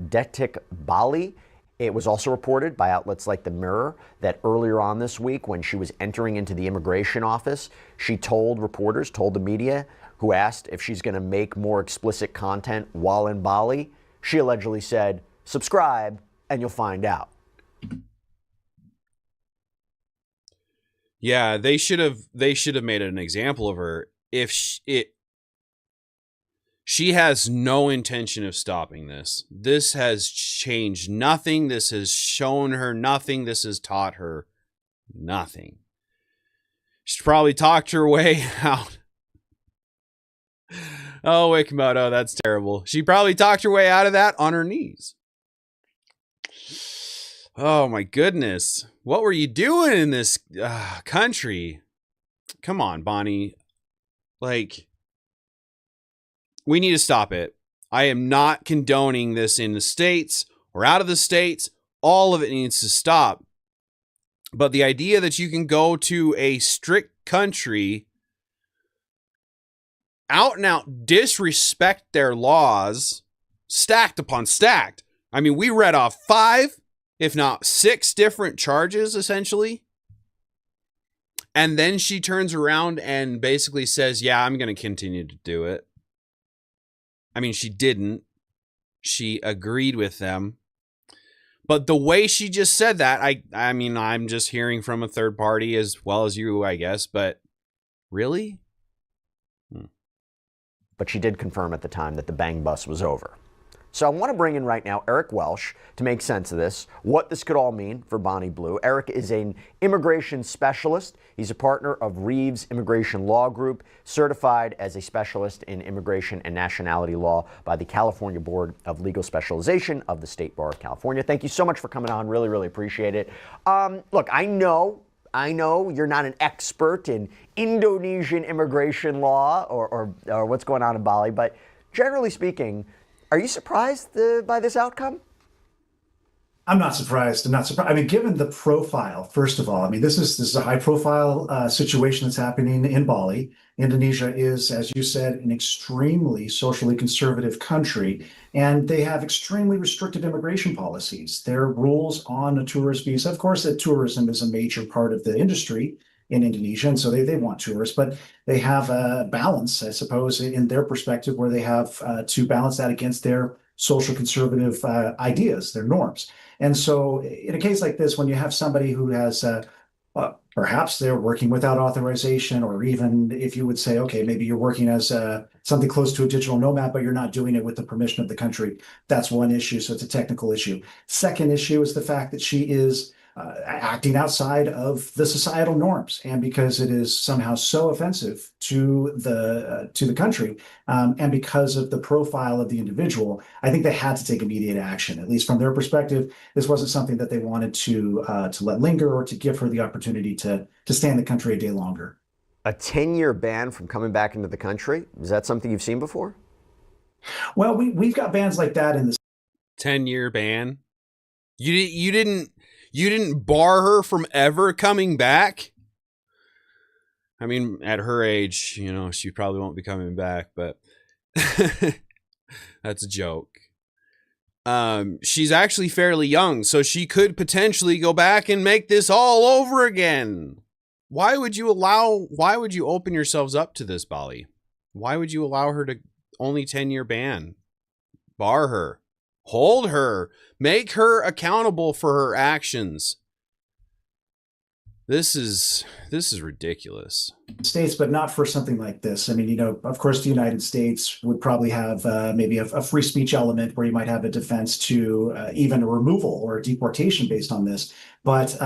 Detik Bali, it was also reported by outlets like The Mirror that earlier on this week, when she was entering into the immigration office, she told the media who asked if she's going to make more explicit content while in Bali, she allegedly said, "Subscribe and you'll find out." Yeah, they should have made an example of her. If she has no intention of stopping this. This has changed nothing. This has shown her nothing. This has taught her nothing. She's probably talked her way out. Oh, Wikimoto, that's terrible. She probably talked her way out of that on her knees. Oh my goodness. What were you doing in this country? Come on, Bonnie. Like, we need to stop it. I am not condoning this in the States or out of the States. All of it needs to stop. But the idea that you can go to a strict country, out and out disrespect their laws, stacked upon stacked. I mean, we read off 5, if not 6 different charges, essentially. And then she turns around and basically says, yeah, I'm going to continue to do it. I mean, she didn't. She agreed with them. But the way she just said that, I mean, I'm just hearing from a third party as well as you, I guess. But really? But she did confirm at the time that the bang bus was over. So I want to bring in right now Eric Welsh to make sense of this, what this could all mean for Bonnie Blue. Eric is an immigration specialist. He's a partner of Reeves Immigration Law Group, certified as a specialist in immigration and nationality law by the California Board of Legal Specialization of the State Bar of California. Thank you so much for coming on. Really, really appreciate it. Look, I know you're not an expert in Indonesian immigration law or what's going on in Bali, but generally speaking, are you surprised by this outcome? I'm not surprised. I'm not surprised. I mean, given the profile, first of all, I mean, this is a high-profile situation that's happening in Bali. Indonesia is, as you said, an extremely socially conservative country, and they have extremely restrictive immigration policies. Their rules on a tourist visa, of course, that tourism is a major part of the industry in Indonesia, and so they want tourists, but they have a balance, I suppose, in their perspective, where they have to balance that against their social conservative ideas, their norms. And so in a case like this, when you have somebody who has perhaps they're working without authorization, or even if you would say, okay, maybe you're working as something close to a digital nomad, but you're not doing it with the permission of the country. That's one issue. So it's a technical issue. Second issue is the fact that she is acting outside of the societal norms, and because it is somehow so offensive to the country, and because of the profile of the individual, I think they had to take immediate action. At least from their perspective, this wasn't something that they wanted to let linger, or to give her the opportunity to stay in the country a day longer. A 10-year ban from coming back into the country? Is that something you've seen before? Well, we've got bans like that in the 10-year ban. You didn't bar her from ever coming back? I mean, at her age, she probably won't be coming back, but that's a joke. She's actually fairly young, so she could potentially go back and make this all over again. Why would you open yourselves up to this, Bali? Why would you allow her to only 10-year ban? Bar her. Hold her. Make her accountable for her actions. This is ridiculous. States, but not for something like this. I mean, of course, the United States would probably have maybe a free speech element where you might have a defense to even a removal or a deportation based on this. But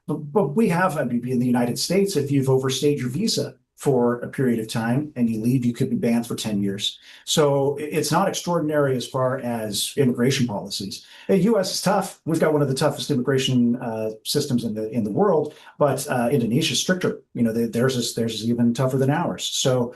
we have, in the United States, if you've overstayed your visa for a period of time and you leave, you could be banned for 10 years. So it's not extraordinary as far as immigration policies. The U.S. is tough. We've got one of the toughest immigration systems in the world, but Indonesia's stricter. Theirs is even tougher than ours. So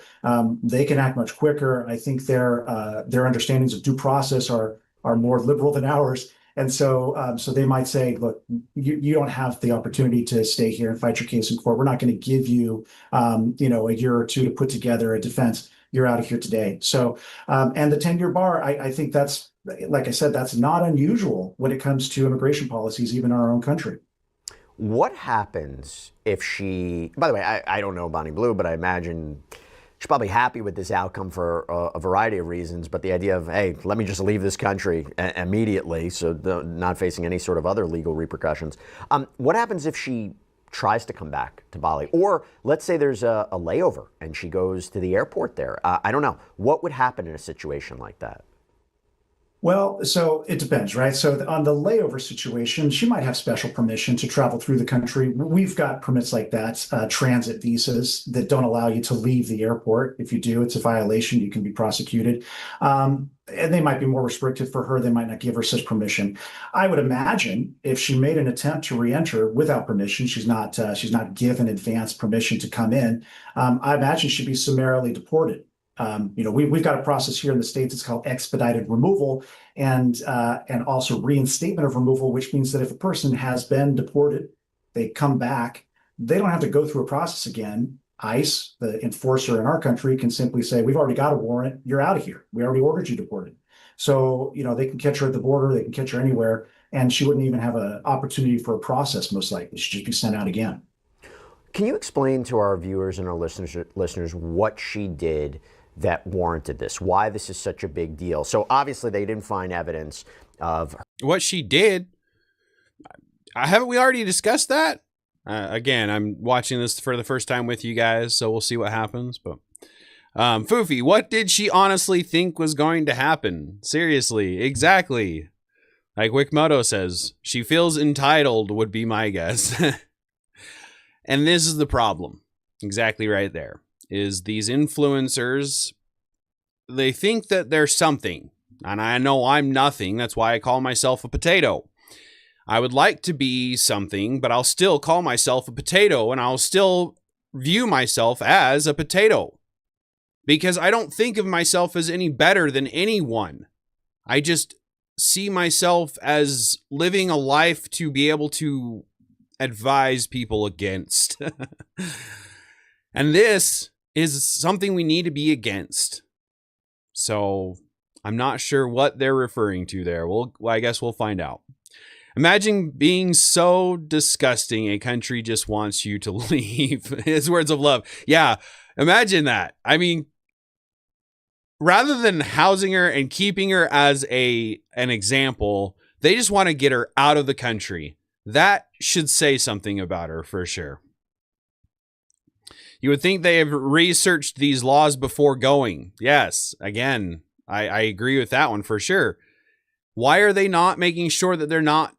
they can act much quicker. I think their understandings of due process are more liberal than ours. And so they might say, look, you don't have the opportunity to stay here and fight your case in court. We're not going to give you, a year or two to put together a defense. You're out of here today. So, and the 10-year bar, I think that's, like I said, that's not unusual when it comes to immigration policies, even in our own country. What happens if she, by the way, I don't know Bonnie Blue, but I imagine she's probably happy with this outcome for a variety of reasons, but the idea of, hey, let me just leave this country immediately, so not facing any sort of other legal repercussions. What happens if she tries to come back to Bali? Or let's say there's a layover and she goes to the airport there. I don't know. What would happen in a situation like that? Well, so it depends, right? So on the layover situation, she might have special permission to travel through the country. We've got permits like that, transit visas that don't allow you to leave the airport. If you do, it's a violation. You can be prosecuted. And they might be more restrictive for her. They might not give her such permission. I would imagine if she made an attempt to re-enter without permission, she's not given advance permission to come in. I imagine she'd be summarily deported. We've got a process here in the States. It's called expedited removal and also reinstatement of removal, which means that if a person has been deported, they come back, they don't have to go through a process again. ICE, the enforcer in our country, can simply say, we've already got a warrant. You're out of here. We already ordered you deported. So, they can catch her at the border. They can catch her anywhere. And she wouldn't even have an opportunity for a process, most likely. She'd just be sent out again. Can you explain to our viewers and our listeners what she did that warranted this, why this is such a big deal? So obviously they didn't find evidence of what she did. Haven't we already discussed that? Again, I'm watching this for the first time with you guys, so we'll see what happens. But Foofy, what did she honestly think was going to happen? Seriously, exactly. Like Wickmoto says, she feels entitled would be my guess. And this is the problem. Exactly right there. Is these influencers, they think that they're something. And I know I'm nothing. That's why I call myself a potato. I would like to be something, but I'll still call myself a potato, and I'll still view myself as a potato. Because I don't think of myself as any better than anyone. I just see myself as living a life to be able to advise people against. And this is something we need to be against. So I'm not sure what they're referring to there. Well, I guess we'll find out. Imagine being so disgusting a country just wants you to leave. His words of love. Yeah, imagine that. I mean, rather than housing her and keeping her as an example, they just want to get her out of the country. That should say something about her for sure. You would think they have researched these laws before going. Yes, again, I agree with that one for sure. Why are they not making sure that they're not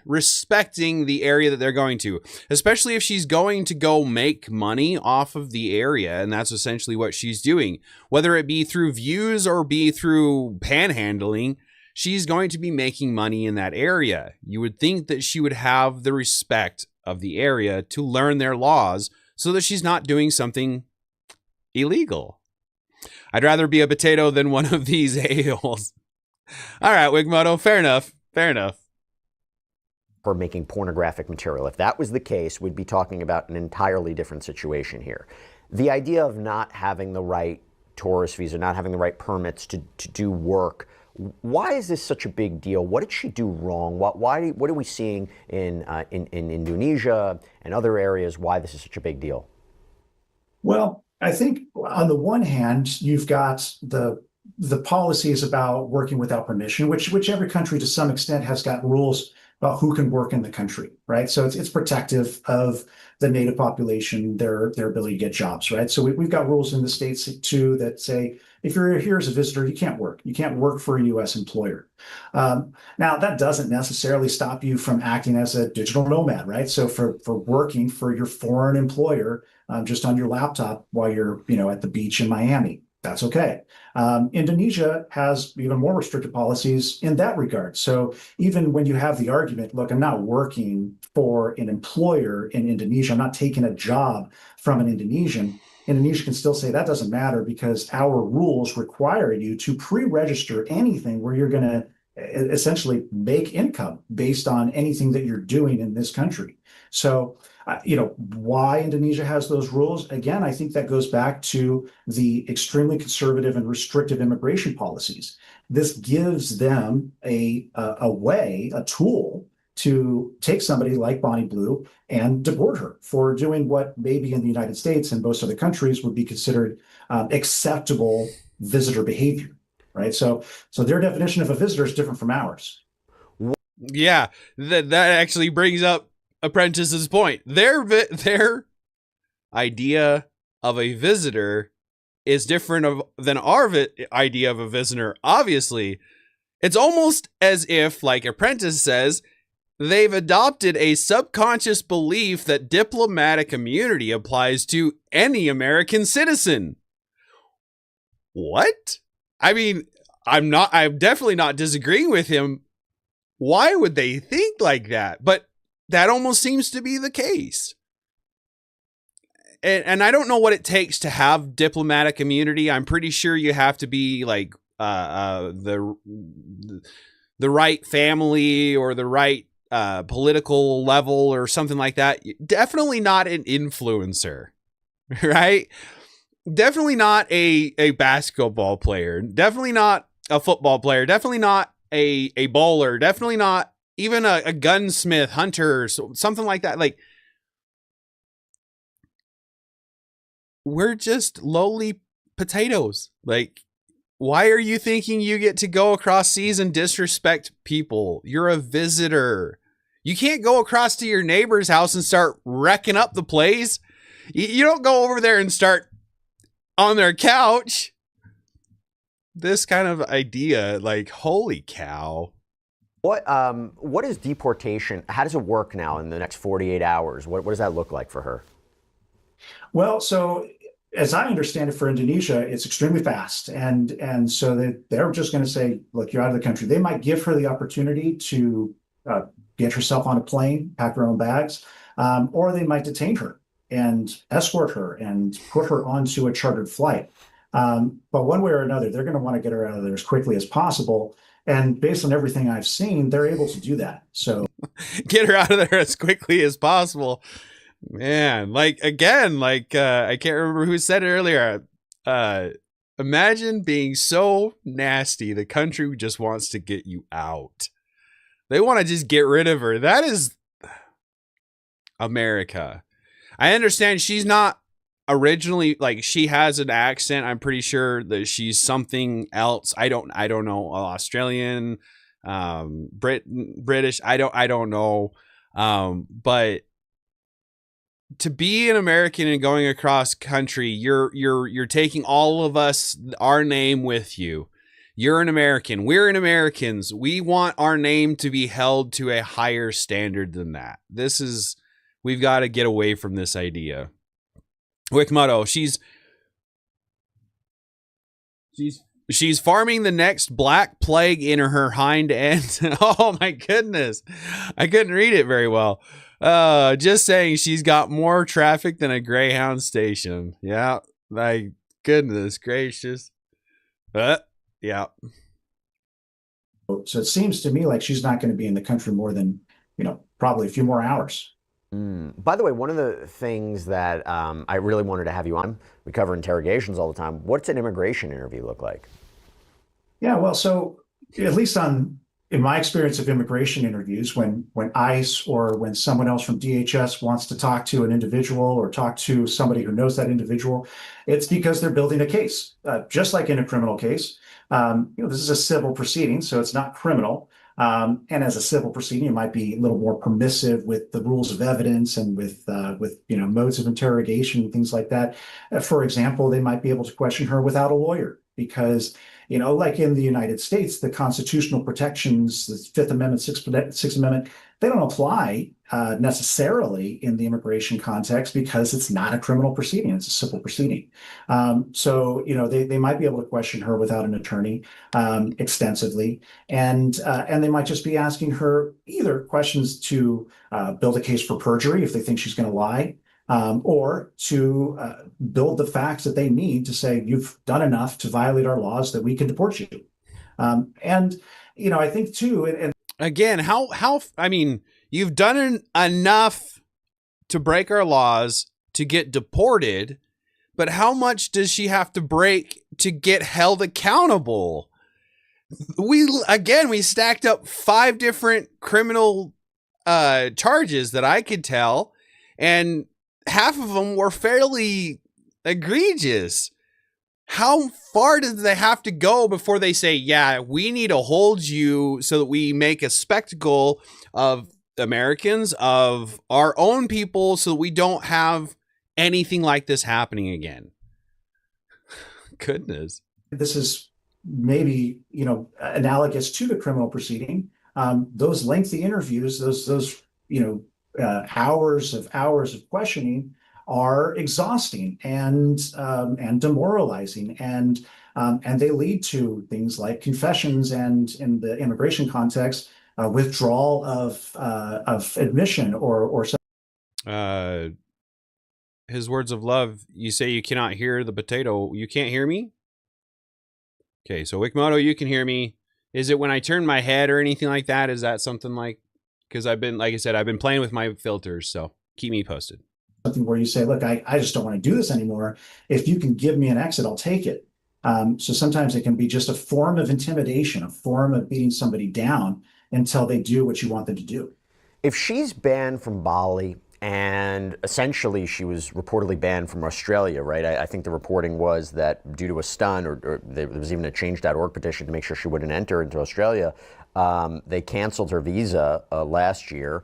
respecting the area that they're going to? Especially if she's going to go make money off of the area, and that's essentially what she's doing. Whether it be through views or be through panhandling, she's going to be making money in that area. You would think that she would have the respect of the area to learn their laws so that she's not doing something illegal. I'd rather be a potato than one of these a-holes. All right, Wigmoto, fair enough. Fair enough. For making pornographic material. If that was the case, we'd be talking about an entirely different situation here. The idea of not having the right tourist visa, not having the right permits to do work, why is this such a big deal? What did she do wrong? What are we seeing in Indonesia and other areas why this is such a big deal? Well, I think on the one hand, you've got the policies about working without permission, which every country to some extent has got rules about who can work in the country, right? So it's protective of the native population, their ability to get jobs, right? So we've got rules in the States too that say, if you're here as a visitor, you can't work. You can't work for a U.S. employer. Now, that doesn't necessarily stop you from acting as a digital nomad, right? So for working for your foreign employer just on your laptop while you're at the beach in Miami, that's okay. Indonesia has even more restrictive policies in that regard. So even when you have the argument, look, I'm not working for an employer in Indonesia, I'm not taking a job from an Indonesian, Indonesia can still say that doesn't matter because our rules require you to pre-register anything where you're going to essentially make income based on anything that you're doing in this country. So, why Indonesia has those rules? Again, I think that goes back to the extremely conservative and restrictive immigration policies. This gives them a tool to take somebody like Bonnie Blue and deport her for doing what maybe in the United States and most other countries would be considered acceptable visitor behavior, right? So their definition of a visitor is different from ours. Yeah, that actually brings up Apprentice's point. Their idea of a visitor is different than our idea of a visitor. Obviously, it's almost as if, like Apprentice says, they've adopted a subconscious belief that diplomatic immunity applies to any American citizen. What? I mean, I'm definitely not disagreeing with him. Why would they think like that? But that almost seems to be the case. And I don't know what it takes to have diplomatic immunity. I'm pretty sure you have to be like the right family or the right political level or something like that. Definitely not an influencer, right? Definitely not a basketball player. Definitely not a football player. Definitely not a bowler. Definitely not even a gunsmith, hunter, something like that. Like, we're just lowly potatoes. Like, why are you thinking you get to go across seas and disrespect people? You're a visitor. You can't go across to your neighbor's house and start wrecking up the place. You don't go over there and start on their couch. This kind of idea, like, holy cow. What is deportation? How does it work now in the next 48 hours? What does that look like for her? Well, so as I understand it, for Indonesia, it's extremely fast, and so they're just going to say, look, you're out of the country. They might give her the opportunity to get herself on a plane, pack her own bags, or they might detain her and escort her and put her onto a chartered flight. But one way or another, they're going to want to get her out of there as quickly as possible. And based on everything I've seen, they're able to do that. So get her out of there as quickly as possible. Man, like, again, like, I can't remember who said it earlier. Imagine being so nasty, the country just wants to get you out. They want to just get rid of her. That is America. I understand she's not originally, like, she has an accent. I'm pretty sure that she's something else. I don't know, Australian, British. I don't know. But to be an American and going across country, you're taking all of us, our name with you. You're an American. We're an Americans. We want our name to be held to a higher standard than that. We've got to get away from this idea. Wikmoto, she's farming the next black plague in her hind end. Oh my goodness. I couldn't read it very well. Just saying, she's got more traffic than a Greyhound station. Yeah, my goodness gracious. Yeah. So it seems to me like she's not going to be in the country more than, probably a few more hours. By the way, one of the things that I really wanted to have you on, we cover interrogations all the time. What's an immigration interview look like? Yeah, well, so at least in my experience of immigration interviews, when ICE or when someone else from DHS wants to talk to an individual or talk to somebody who knows that individual, it's because they're building a case, just like in a criminal case. This is a civil proceeding, so it's not criminal. And as a civil proceeding, it might be a little more permissive with the rules of evidence and with modes of interrogation and things like that. For example, they might be able to question her without a lawyer because, like in the United States, the constitutional protections, the Fifth Amendment, Sixth Amendment, they don't apply necessarily in the immigration context because it's not a criminal proceeding; it's a civil proceeding. So they might be able to question her without an attorney extensively, and they might just be asking her either questions to build a case for perjury if they think she's going to lie, or to build the facts that they need to say you've done enough to violate our laws that we can deport you. I think too, and again, I mean, you've done enough to break our laws to get deported, but how much does she have to break to get held accountable? We stacked up 5 different criminal charges that I could tell, and half of them were fairly egregious. How far do they have to go before they say, yeah, we need to hold you so that we make a spectacle of Americans, of our own people, so that we don't have anything like this happening again? Goodness. This is maybe, analogous to the criminal proceeding. Those lengthy interviews, those hours of questioning are exhausting and demoralizing, and they lead to things like confessions and, in the immigration context, withdrawal of admission or. His words of love. You say you cannot hear the potato. You can't hear me? Okay, so Wikmoto, you can hear me. Is it when I turn my head or anything like that? Is that something like? Because I've been playing with my filters, so keep me posted. Something where you say, look, I just don't want to do this anymore. If you can give me an exit, I'll take it. So sometimes it can be just a form of intimidation, a form of beating somebody down until they do what you want them to do. If she's banned from Bali, and essentially she was reportedly banned from Australia, right? I think the reporting was that due to a stun, or there was even a Change.org petition to make sure she wouldn't enter into Australia. They canceled her visa last year.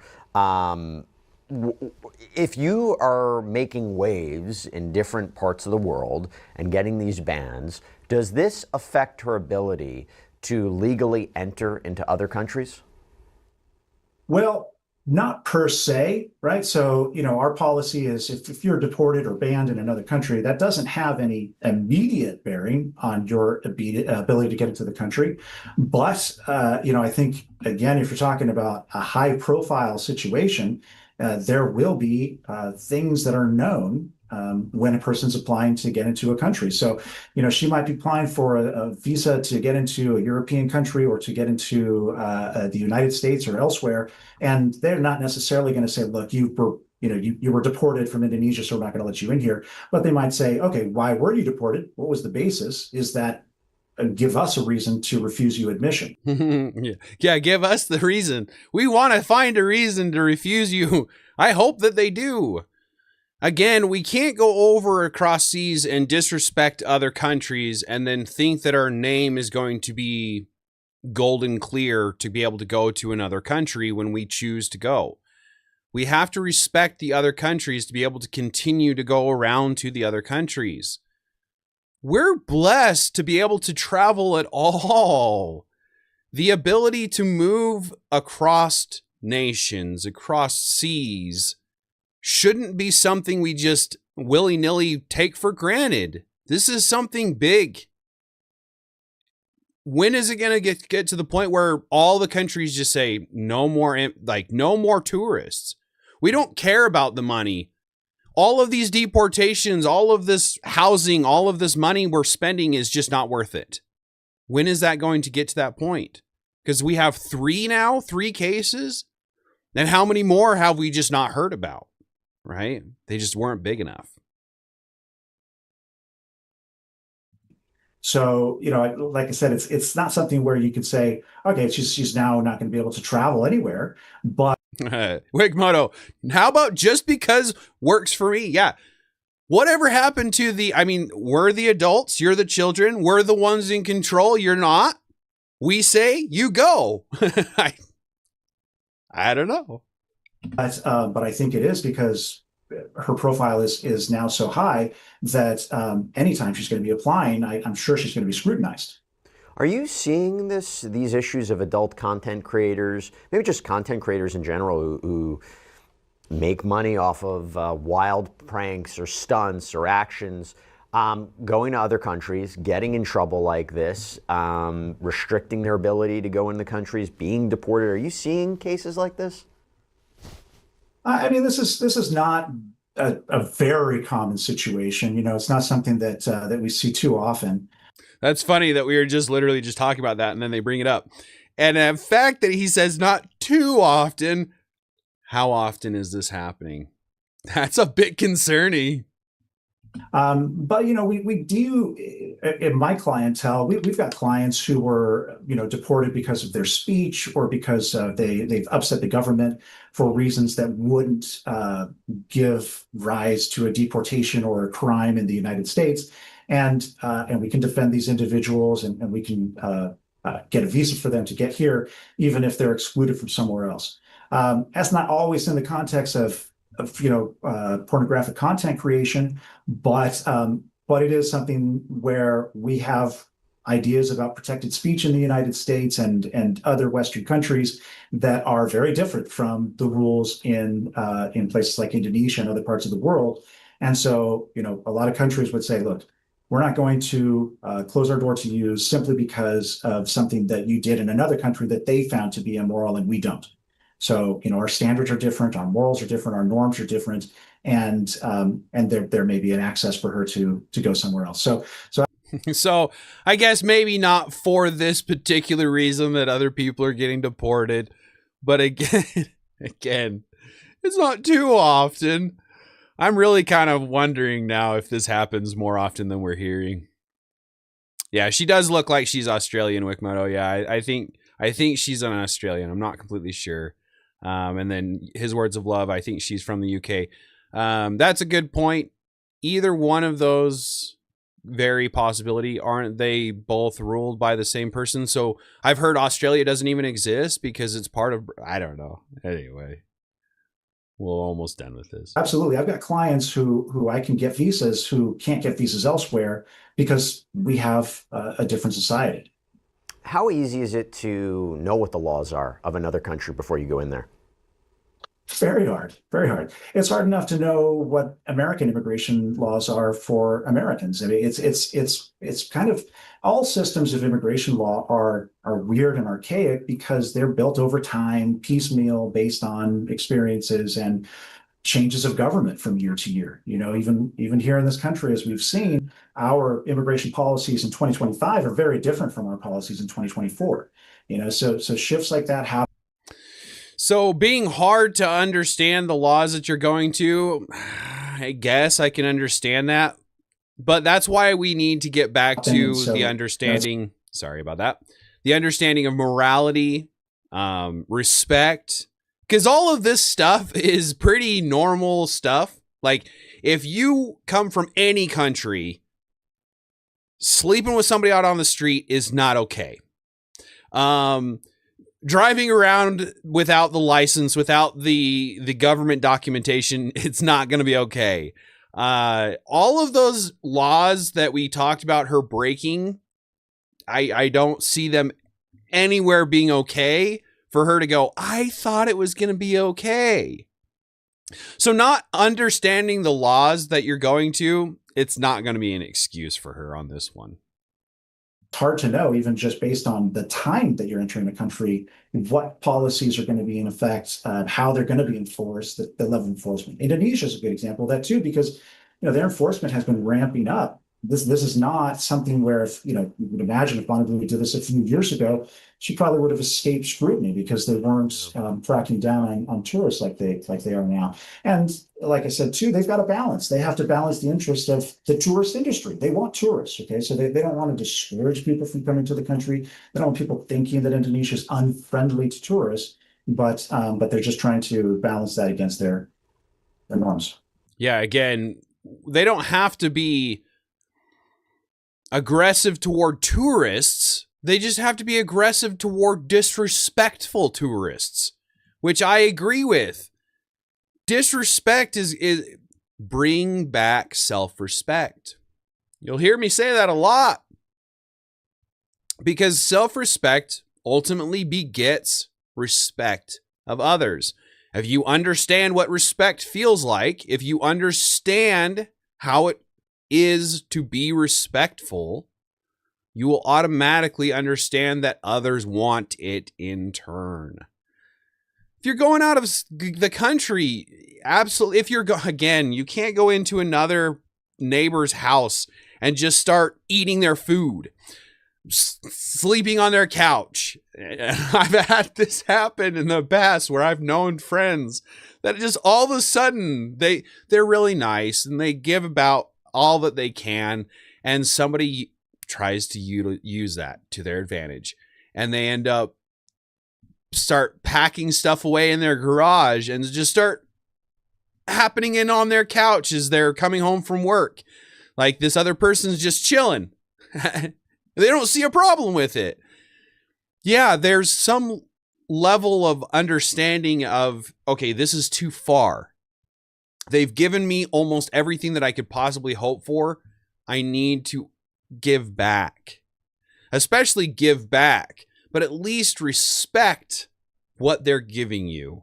if you are making waves in different parts of the world and getting these bans, does this affect her ability to legally enter into other countries? Well, not per se, right? So, our policy is if you're deported or banned in another country, that doesn't have any immediate bearing on your ability to get into the country. But, I think, again, if you're talking about a high profile situation, there will be things that are known when a person's applying to get into a country. So, she might be applying for a visa to get into a European country or to get into the United States or elsewhere. And they're not necessarily going to say, look, you were deported from Indonesia, so we're not going to let you in here. But they might say, okay, why were you deported? What was the basis? Is that give us a reason to refuse you admission? Yeah, give us the reason. We want to find a reason to refuse you. I hope that they do. Again, we can't go over across seas and disrespect other countries and then think that our name is going to be golden clear to be able to go to another country when we choose to go. We have to respect the other countries to be able to continue to go around to the other countries. We're blessed to be able to travel at all. The ability to move across nations, across seas, shouldn't be something we just willy-nilly take for granted. This is something big. When is it going to get to the point where all the countries just say no more tourists? We don't care about the money. All of these deportations, all of this housing, all of this money we're spending is just not worth it. When is that going to get to that point? Because we have 3 cases. And how many more have we just not heard about? Right? They just weren't big enough. So, like I said, it's not something where you could say, okay, she's now not going to be able to travel anywhere. But Wigmoto, how about just because works for me? Yeah. Whatever happened to we're the adults, you're the children, we're the ones in control, you're not. We say, you go. I don't know. But I think it is because her profile is now so high that anytime she's going to be applying, I'm sure she's going to be scrutinized. Are you seeing these issues of adult content creators, maybe just content creators in general who make money off of wild pranks or stunts or actions, going to other countries, getting in trouble like this, restricting their ability to go into countries, being deported? Are you seeing cases like this? This is not a very common situation. It's not something that we see too often. That's funny that we were just literally just talking about that and then they bring it up. And the fact that he says not too often, how often is this happening? That's a bit concerning. But we do in my clientele, we've got clients who were deported because of their speech or because they've upset the government for reasons that wouldn't give rise to a deportation or a crime in the United States, and we can defend these individuals and we can get a visa for them to get here even if they're excluded from somewhere else. That's not always in the context of pornographic content creation, but it is something where we have ideas about protected speech in the United States and other Western countries that are very different from the rules in places like Indonesia and other parts of the world. And so, a lot of countries would say, look, we're not going to close our door to you simply because of something that you did in another country that they found to be immoral and we don't. So, our standards are different, our morals are different, our norms are different, and there may be an access for her to go somewhere else. So I guess maybe not for this particular reason that other people are getting deported, but again, it's not too often. I'm really kind of wondering now if this happens more often than we're hearing. Yeah, she does look like she's Australian, Wigmoto. Yeah, I think she's an Australian. I'm not completely sure. And then his words of love, I think she's from the UK. That's a good point. Either one of those very possibility. Aren't they both ruled by the same person? So I've heard Australia doesn't even exist because it's part of, I don't know. Anyway, we're almost done with this. Absolutely. I've got clients who I can get visas who can't get visas elsewhere because we have a different society. How easy is it to know what the laws are of another country before you go in there? Very hard, very hard. It's hard enough to know what American immigration laws are for Americans. I mean, it's kind of, all systems of immigration law are weird and archaic because they're built over time, piecemeal, based on experiences and changes of government from year to year. You know, even here in this country, as we've seen, our immigration policies in 2025 are very different from our policies in 2024. You know, so shifts like that happen. So being hard to understand the laws that you're going to, I guess I can understand that. But that's why we need to get back to the understanding. Sorry about that. The understanding of morality, respect, because all of this stuff is pretty normal stuff. Like if you come from any country, sleeping with somebody out on the street is not okay. Driving around without the license, without the government documentation, it's not going to be okay. All of those laws that we talked about her breaking, I don't see them anywhere being okay for her to go, I thought it was going to be okay. So not understanding the laws that you're going to, it's not going to be an excuse for her on this one. It's hard to know, even just based on the time that you're entering the country, what policies are going to be in effect, how they're going to be enforced, the level of enforcement. Indonesia is a good example of that too, because their enforcement has been ramping up. This is not something where, if you would imagine if Bonneville did this a few years ago, she probably would have escaped scrutiny because they weren't cracking down on tourists like they are now. And like I said too, they've got a balance. They have to balance the interest of the tourist industry. They want tourists, okay? So they don't want to discourage people from coming to the country. They don't want people thinking that Indonesia is unfriendly to tourists, but they're just trying to balance that against their norms. Yeah, again, they don't have to be aggressive toward tourists. They just have to be aggressive toward disrespectful tourists, which I agree with. Disrespect is bring back self-respect. You'll hear me say that a lot because self-respect ultimately begets respect of others. If you understand what respect feels like, if you understand how it is to be respectful, you will automatically understand that others want it in turn. If you're going out of the country, absolutely. If you're again, you can't go into another neighbor's house and just start eating their food, sleeping on their couch. I've had this happen in the past where I've known friends that just all of a sudden they're really nice and they give about all that they can, and somebody tries to use that to their advantage, and they end up start packing stuff away in their garage and just start happening in on their couch as they're coming home from work. Like this other person's just chilling. They don't see a problem with it. Yeah, there's some level of understanding of, okay, this is too far. They've given me almost everything that I could possibly hope for. I need to give back. Especially give back, but at least respect what they're giving you.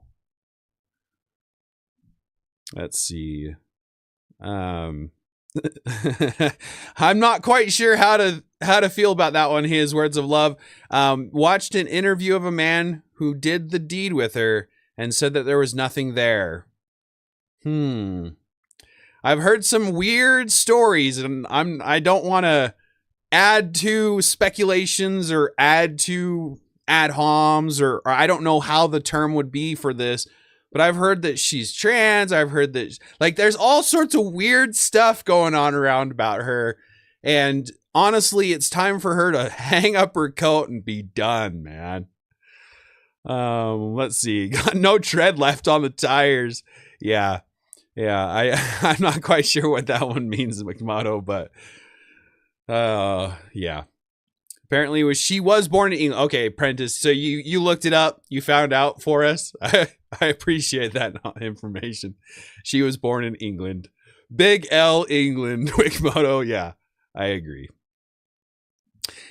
Let's see. I'm not quite sure how to feel about that one. His words of love. Watched an interview of a man who did the deed with her and said that there was nothing there. I've heard some weird stories, and I don't want to add to speculations or add to ad homs, or I don't know how the term would be for this, but I've heard that she's trans. I've heard that there's all sorts of weird stuff going on around about her. And honestly, it's time for her to hang up her coat and be done, man. Let's see. Got no tread left on the tires. Yeah. I'm not quite sure what that one means, McMotto, but yeah. Apparently, she was born in England. Okay, Prentice. So you looked it up. You found out for us. I appreciate that information. She was born in England. Big L, England. Wickmoto. Yeah, I agree.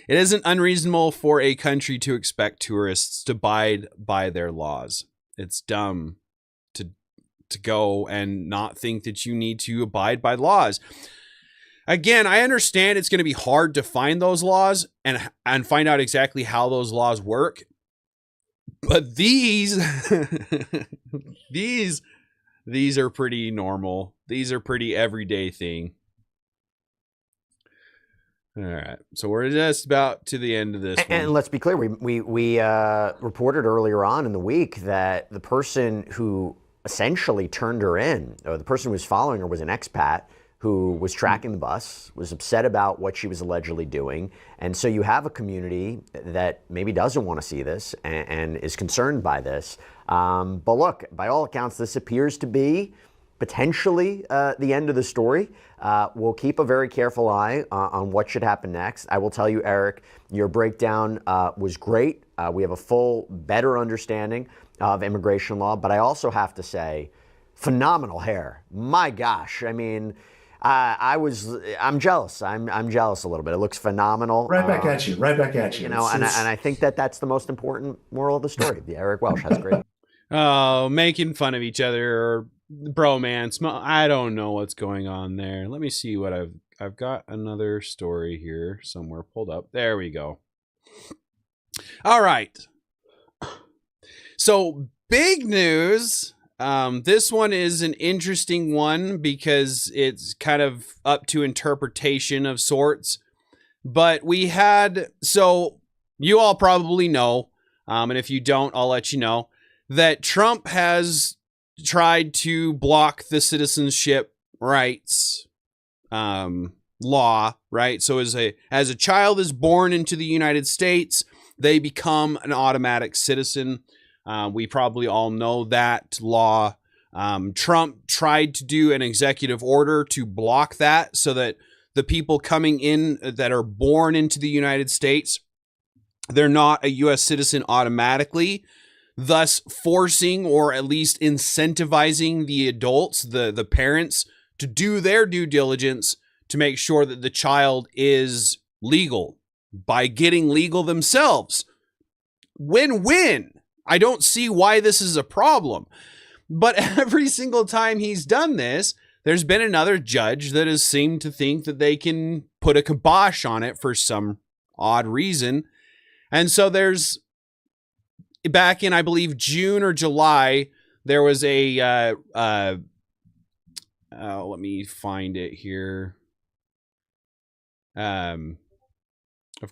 It isn't unreasonable for a country to expect tourists to abide by their laws. It's dumb to go and not think that you need to abide by laws. Again, I understand it's going to be hard to find those laws and find out exactly how those laws work. But these are pretty normal. These are pretty everyday thing. All right. So we're just about to the end of this. And let's be clear. We reported earlier on in the week that the person who essentially turned her in, or the person who was following her, was an expat who was tracking the bus, was upset about what she was allegedly doing. And so you have a community that maybe doesn't want to see this and is concerned by this. But look, by all accounts, this appears to be potentially the end of the story. We'll keep a very careful eye on what should happen next. I will tell you, Eric, your breakdown was great. We have a full, better understanding of immigration law. But I also have to say, phenomenal hair. My gosh. I mean, I'm jealous. I'm jealous a little bit. It looks phenomenal. Right back at you. Right back at you. You know, and I think that's the most important moral of the story. The Eric Welsh has great. Oh, making fun of each other or bromance. I don't know what's going on there. Let me see what I've got another story here somewhere pulled up. There we go. All right. So big news. This one is an interesting one because it's kind of up to interpretation of sorts. But so you all probably know, and if you don't, I'll let you know, that Trump has tried to block the citizenship rights law, right? So as a child is born into the United States, they become an automatic citizen. We probably all know that law. Trump tried to do an executive order to block that so that the people coming in that are born into the United States, they're not a U.S. citizen automatically, thus forcing or at least incentivizing the adults, the parents, to do their due diligence to make sure that the child is legal by getting legal themselves. Win-win. I don't see why this is a problem. But every single time he's done this, there's been another judge that has seemed to think that they can put a kibosh on it for some odd reason. And so there's, back in, I believe, June or July, there was a, let me find it here. Of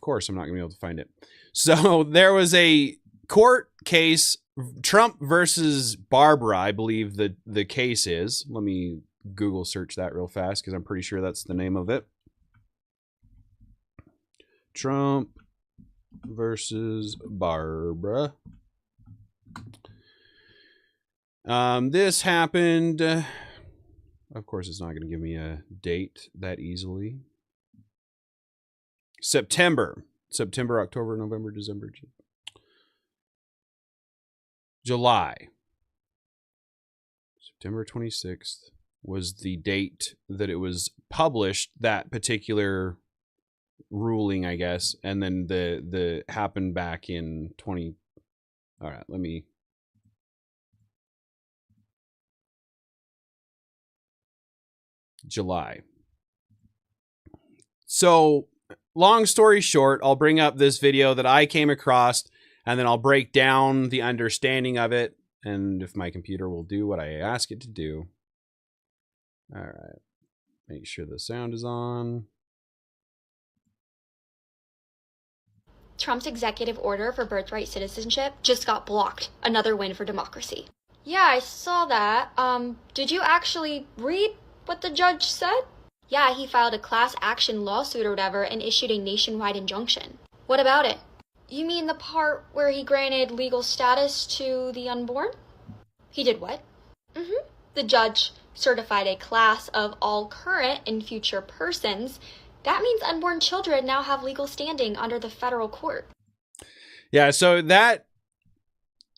course, I'm not going to be able to find it. So there was a court case, Trump versus Barbara, I believe the case is. Let me Google search that real fast because I'm pretty sure that's the name of it. Trump versus Barbara. This happened. Of course, it's not going to give me a date that easily. September, October, November, December, July. September 26th was the date that it was published, that particular ruling, I guess. And then the happened back in 20. All right, let me. July. So, long story short, I'll bring up this video that I came across, and then I'll break down the understanding of it, and if my computer will do what I ask it to do. All right. Make sure the sound is on. Trump's executive order for birthright citizenship just got blocked. Another win for democracy. Yeah, I saw that. Did you actually read what the judge said? Yeah, he filed a class action lawsuit or whatever and issued a nationwide injunction. What about it? You mean the part where he granted legal status to the unborn? He did what? The judge certified a class of all current and future persons That means unborn children now have legal standing under the federal court. Yeah, so that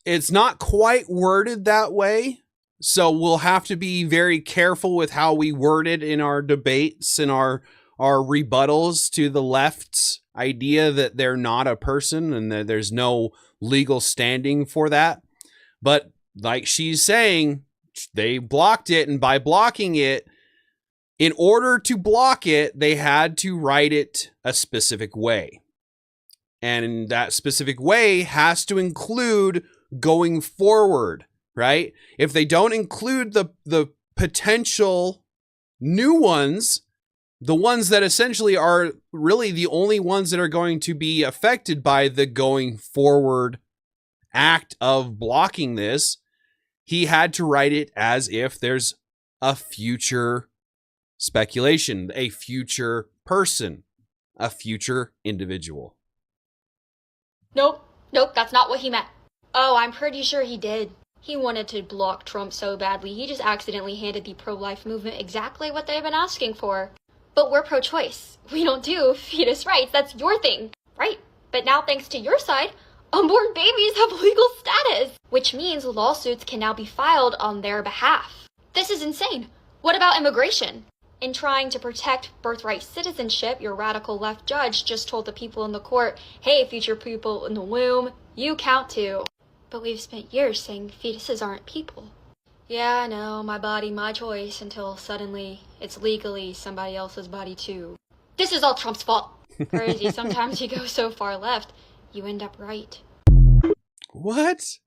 it's not quite worded that way. So we'll have to be very careful with how we word it in our debates and our rebuttals to the left's idea that they're not a person and that there's no legal standing for that. But like she's saying, they blocked it, and by blocking it, in order to block it, they had to write it a specific way. And that specific way has to include going forward, right? If they don't include the potential new ones, the ones that essentially are really the only ones that are going to be affected by the going forward act of blocking this, he had to write it as if there's a future speculation, a future person, a future individual. Nope, that's not what he meant. Oh, I'm pretty sure he did. He wanted to block Trump so badly, he just accidentally handed the pro-life movement exactly what they've been asking for. But we're pro-choice. We don't do fetus rights. That's your thing, right? But now, thanks to your side, unborn babies have legal status, which means lawsuits can now be filed on their behalf. This is insane. What about immigration? In trying to protect birthright citizenship, your radical left judge just told the people in the court, hey, future people in the womb, you count too. But we've spent years saying fetuses aren't people. Yeah, I know, my body, my choice, until suddenly it's legally somebody else's body too. This is all Trump's fault. Crazy, sometimes you go so far left, you end up right. What?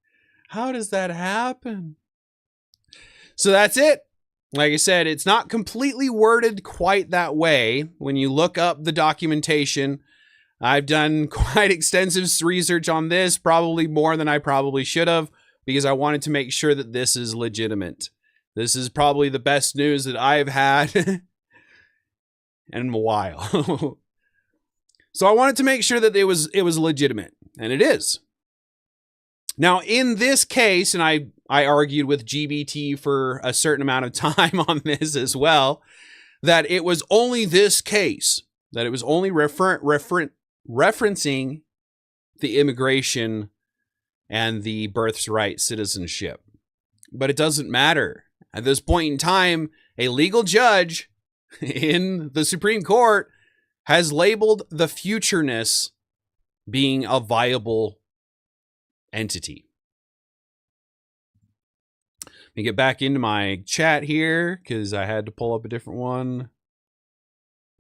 How does that happen? So that's it. Like I said, it's not completely worded quite that way. When you look up the documentation, I've done quite extensive research on this, probably more than I probably should have, because I wanted to make sure that this is legitimate. This is probably the best news that I've had in a while. So I wanted to make sure that it was legitimate, and it is. Now, in this case, and I argued with GBT for a certain amount of time on this as well, that it was only this case, that it was only referencing the immigration and the birthright citizenship. But it doesn't matter. At this point in time, a legal judge in the Supreme Court has labeled the futureness being a viable entity. Let me get back into my chat here because I had to pull up a different one.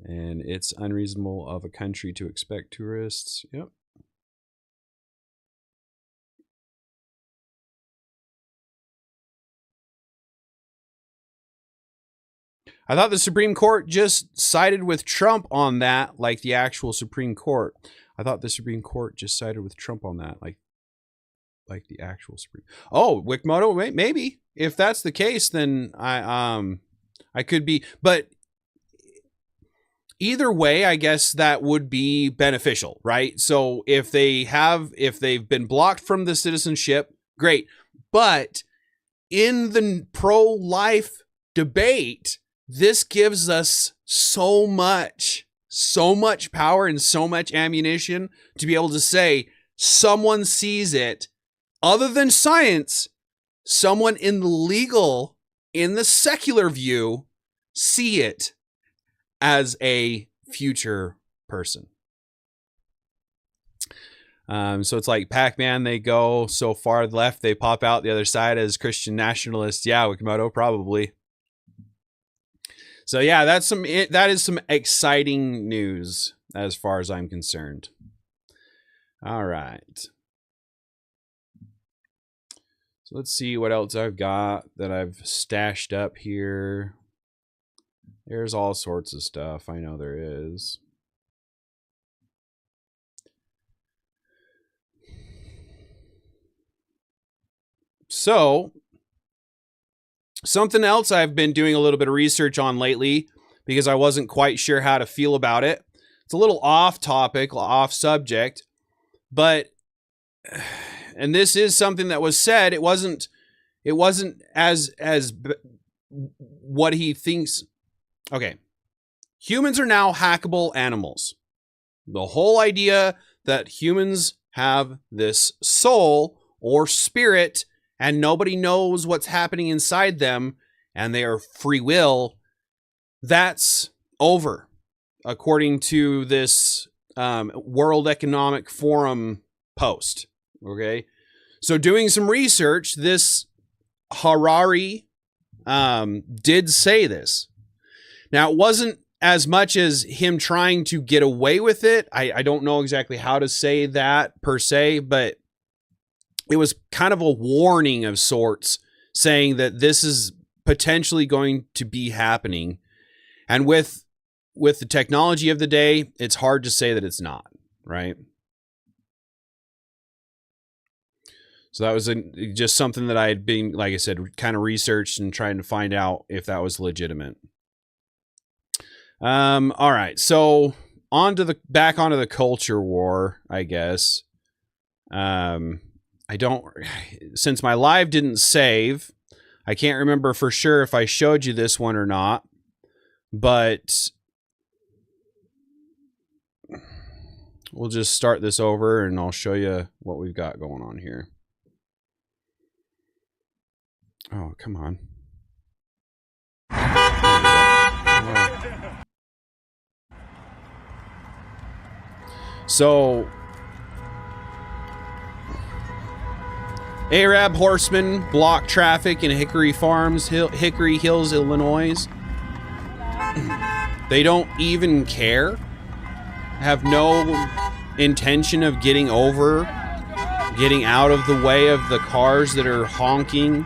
And it's unreasonable of a country to expect tourists. Yep. I thought the Supreme Court just sided with Trump on that, like the actual Supreme Court. I thought the Supreme Court just sided with Trump on that, like the actual Supreme. Oh, Wickmoto, maybe. If that's the case, then I could be. But either way, I guess that would be beneficial, right? So if they've been blocked from the citizenship, great. But in the pro-life debate, this gives us so much power and so much ammunition to be able to say someone sees it other than science, someone in the secular view, see it as a future person. So it's like Pac-Man, they go so far left, they pop out the other side as Christian nationalists. Yeah, Wikimoto, probably. So yeah, that is some exciting news as far as I'm concerned. All right. So let's see what else I've got that I've stashed up here. There's all sorts of stuff. I know there is. So, something else I've been doing a little bit of research on lately because I wasn't quite sure how to feel about it. It's a little off topic, off subject, but, and this is something that was said. It wasn't as what he thinks. Okay. Humans are now hackable animals. The whole idea that humans have this soul or spirit and nobody knows what's happening inside them and they are free will, that's over, according to this World Economic Forum post. Okay, so doing some research, this Harari did say this. Now, it wasn't as much as him trying to get away with it. I don't know exactly how to say that per se, but it was kind of a warning of sorts, saying that this is potentially going to be happening. And with the technology of the day, it's hard to say that it's not, right? So that was just something that I had been, like I said, kind of researched and trying to find out if that was legitimate. All right, so back onto the culture war, I guess. Since my live didn't save, I can't remember for sure if I showed you this one or not, but we'll just start this over and I'll show you what we've got going on here. Oh, come on. So, Arab horsemen block traffic in Hickory Hills, Illinois. They don't even care. Have no intention of getting out of the way of the cars that are honking.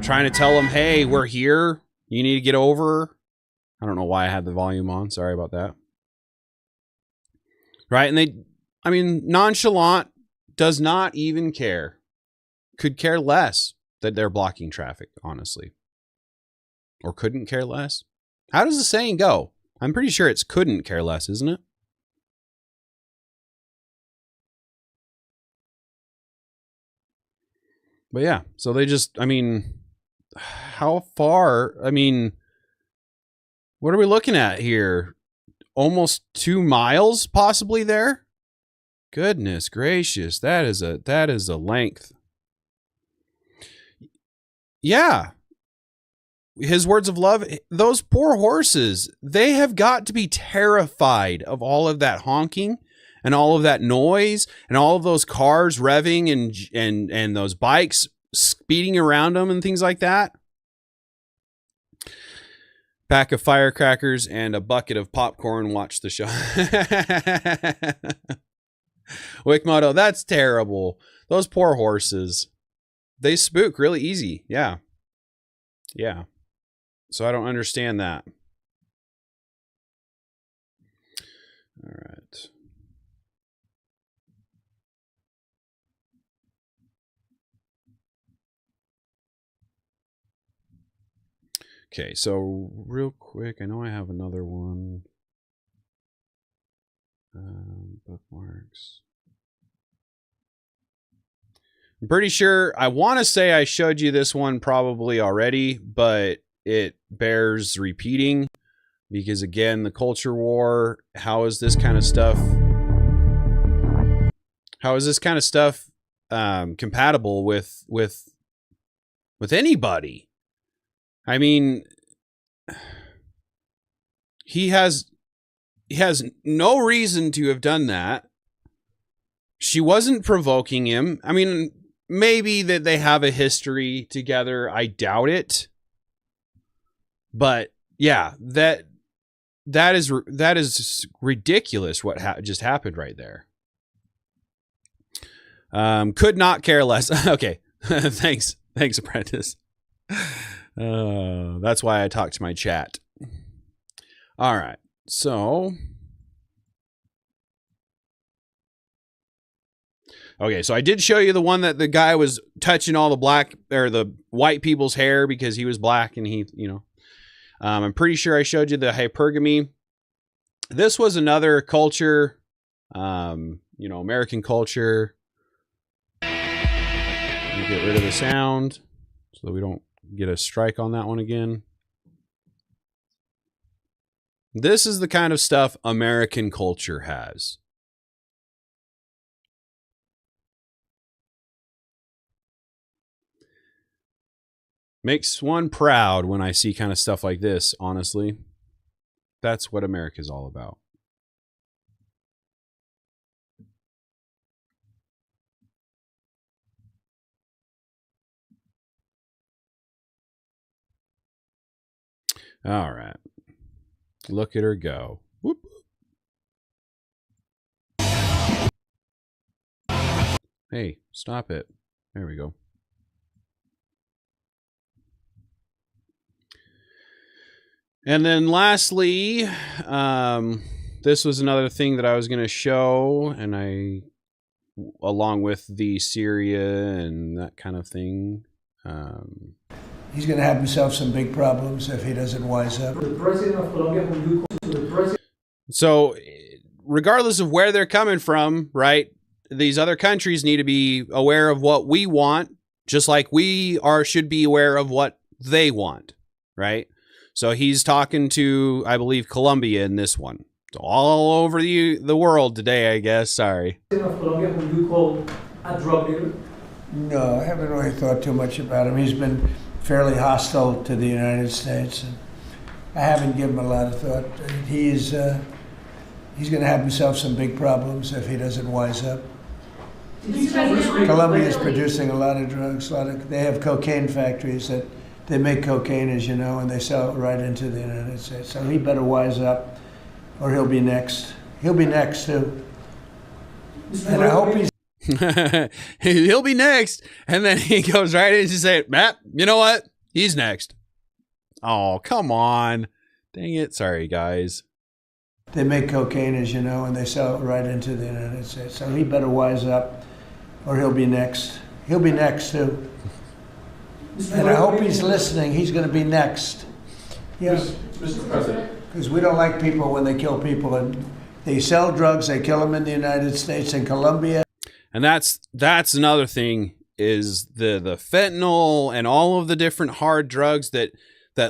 Trying to tell them, hey, we're here. You need to get over. I don't know why I had the volume on. Sorry about that. Right? And nonchalant, does not even care. Could care less that they're blocking traffic, honestly. Or couldn't care less. How does the saying go? I'm pretty sure it's couldn't care less, isn't it? But yeah, so they just, how far? What are we looking at here? Almost 2 miles possibly there? Goodness gracious, that is a length. Yeah. His words of love, those poor horses, they have got to be terrified of all of that honking and all of that noise and all of those cars revving and those bikes speeding around them and things like that. Pack of firecrackers and a bucket of popcorn, watch the show. Wickmoto, that's terrible. Those poor horses. They spook really easy. Yeah. Yeah. So I don't understand that. All right. Okay, so real quick, I know I have another one. Bookmarks. I'm pretty sure, I want to say I showed you this one probably already, but it bears repeating because, again, the culture war, how is this kind of stuff compatible with anybody? I mean, he has no reason to have done that. She wasn't provoking him. I mean, maybe that they have a history together. I doubt it. But yeah, that is ridiculous what just happened right there. Could not care less. Okay. Thanks, Apprentice. That's why I talk to my chat. All right. So, okay, so I did show you the one that the guy was touching all the black or the white people's hair because he was black and he, I'm pretty sure I showed you the hypergamy. This was another culture, American culture. Let me get rid of the sound so that we don't get a strike on that one again. This is the kind of stuff American culture has. Makes one proud when I see kind of stuff like this, honestly. That's what America's all about. All right. Look at her go. Whoop. Hey, stop it. There we go. And then lastly, this was another thing that I was going to show, and along with the Syria and that kind of thing. He's going to have himself some big problems if he doesn't wise up. The president of Colombia, So, regardless of where they're coming from, right? These other countries need to be aware of what we want, just like we should be aware of what they want, right? So he's talking to, I believe, Colombia in this one. It's all over the world today, I guess. Sorry. President of Colombia, who you call a drug dealer? No, I haven't really thought too much about him. He's been fairly hostile to the United States, and I haven't given him a lot of thought. He's going to have himself some big problems if he doesn't wise up. Colombia is producing a lot of drugs. They have cocaine factories that they make cocaine, as you know, and they sell it right into the United States. So he better wise up, or he'll be next. He'll be next too, and I hope he's. He'll be next, and then he goes right in to say, Matt, you know what? He's next. Oh, come on. Dang it. Sorry, guys. They make cocaine, as you know, and they sell it right into the United States. So he better wise up, or he'll be next. He'll be next too. And I hope he's listening. He's going to be next. Yes. Mr. President. Because we don't like people when they kill people. And they sell drugs, they kill them in the United States and Colombia. And that's another thing, is the fentanyl and all of the different hard drugs that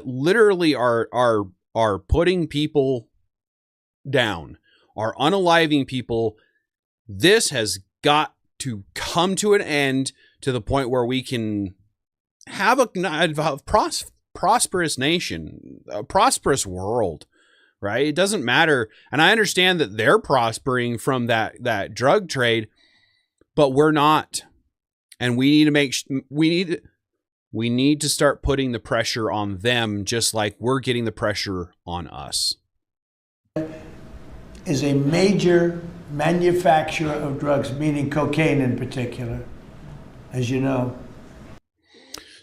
literally are putting people down, are unaliving people. This has got to come to an end, to the point where we can have a prosperous nation, a prosperous world, right? It doesn't matter. And I understand that they're prospering from that drug trade, but we're not. And we need to start putting the pressure on them, just like we're getting the pressure on us. Is a major manufacturer of drugs, meaning cocaine in particular, as you know.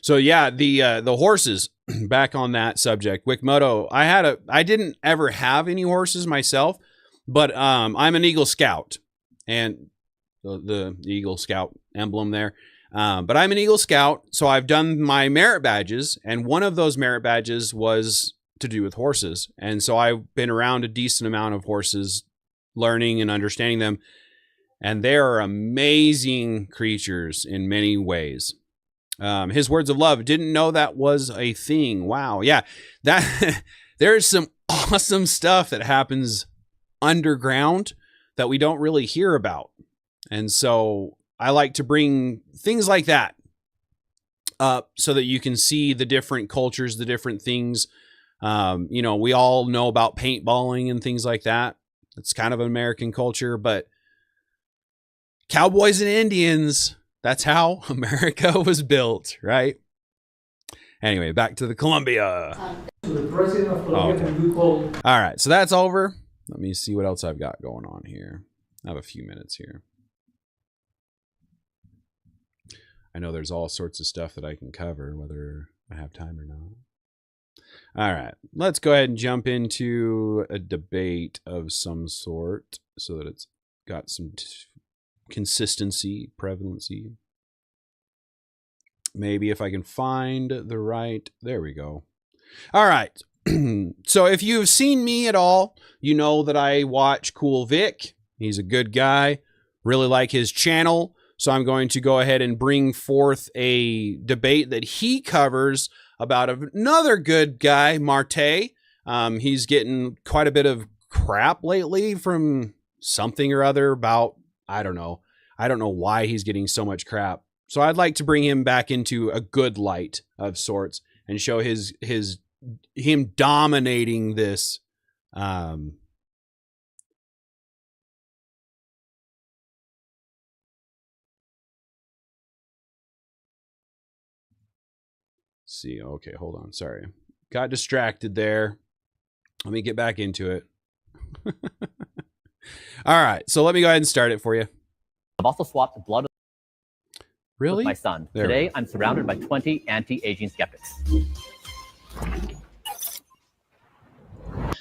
So yeah, the horses, back on that subject, Wickmoto, I didn't ever have any horses myself, but I'm an Eagle Scout, and the Eagle Scout emblem there. But I'm an Eagle Scout, so I've done my merit badges, and one of those merit badges was to do with horses. And so I've been around a decent amount of horses, learning and understanding them, and they are amazing creatures in many ways. His words of love, didn't know that was a thing. Wow. Yeah, that there's some awesome stuff that happens underground that we don't really hear about. And so I like to bring things like that up so that you can see the different cultures, the different things. We all know about paintballing and things like that. It's kind of an American culture, but cowboys and Indians, that's how America was built, right? Anyway, back to the Colombia. So the president of Colombia, Okay. you call. All right, so that's over. Let me see what else I've got going on here. I have a few minutes here. I know there's all sorts of stuff that I can cover, whether I have time or not. All right, let's go ahead and jump into a debate of some sort so that it's got some consistency, prevalency. Maybe if I can find the right, there we go. All right. So if you've seen me at all, you know that I watch Cool Vic. He's a good guy. Really like his channel. So I'm going to go ahead and bring forth a debate that he covers about another good guy, Marte. He's getting quite a bit of crap lately from something or other about, I don't know why he's getting so much crap. So I'd like to bring him back into a good light of sorts and show him dominating this see. Okay, hold on. Sorry. Got distracted there. Let me get back into it. All right. So let me go ahead and start it for you. I've also swapped blood really? with my son. There Today, I'm surrounded by 20 anti-aging skeptics.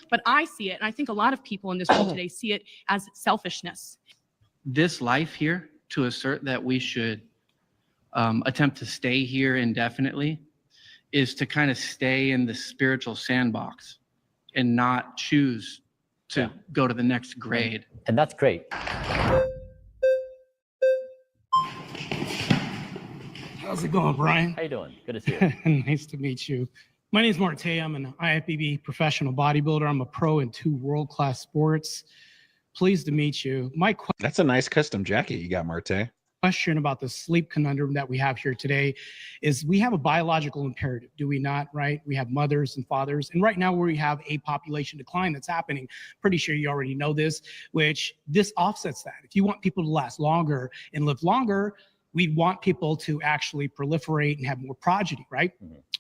But I see it, and I think a lot of people in this world today see it as selfishness. This life here, to assert that we should attempt to stay here indefinitely, is to kind of stay in the spiritual sandbox and not choose to go to the next grade. And that's great. How's it going, Brian? How you doing? Good to see you. Nice to meet you. My name is Marte. I'm an IFBB professional bodybuilder. I'm a pro in 2 world-class sports. Pleased to meet you. That's a nice custom jacket you got, Marte. Question about the sleep conundrum that we have here today is we have a biological imperative, do we not, right? We have mothers and fathers, and right now we have a population decline that's happening. Pretty sure you already know this, which this offsets that. If you want people to last longer and live longer, we want people to actually proliferate and have more progeny, right?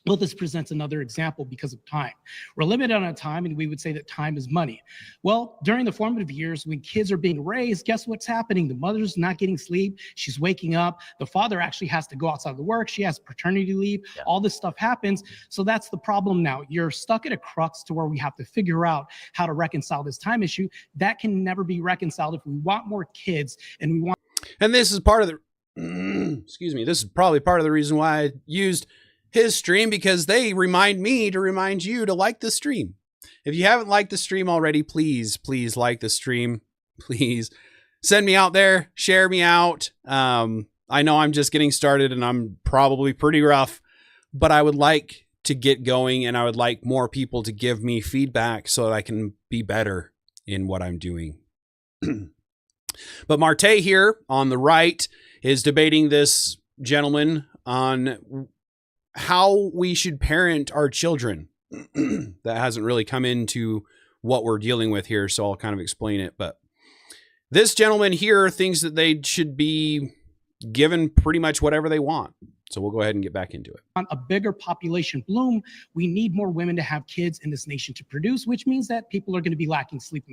Well, this presents another example because of time. We're limited on time, and we would say that time is money. Well, during the formative years, when kids are being raised, guess what's happening? The mother's not getting sleep. She's waking up. The father actually has to go outside to work. She has paternity leave. Yeah. All this stuff happens. So that's the problem now. You're stuck at a crux to where we have to figure out how to reconcile this time issue. That can never be reconciled if we want more kids and we want. And this is part of the, excuse me, this is probably part of the reason why I used his stream, because they remind me to remind you to like the stream. If you haven't liked the stream already, please like the stream. Please send me out there, share me out. I know I'm just getting started and I'm probably pretty rough, but I would like to get going and I would like more people to give me feedback so that I can be better in what I'm doing. But Marte here on the right is debating this gentleman on how we should parent our children. That hasn't really come into what we're dealing with here, so I'll kind of explain it. But this gentleman here thinks that they should be given pretty much whatever they want. So we'll go ahead and get back into it. On a bigger population bloom, we need more women to have kids in this nation to produce, which means that people are going to be lacking sleep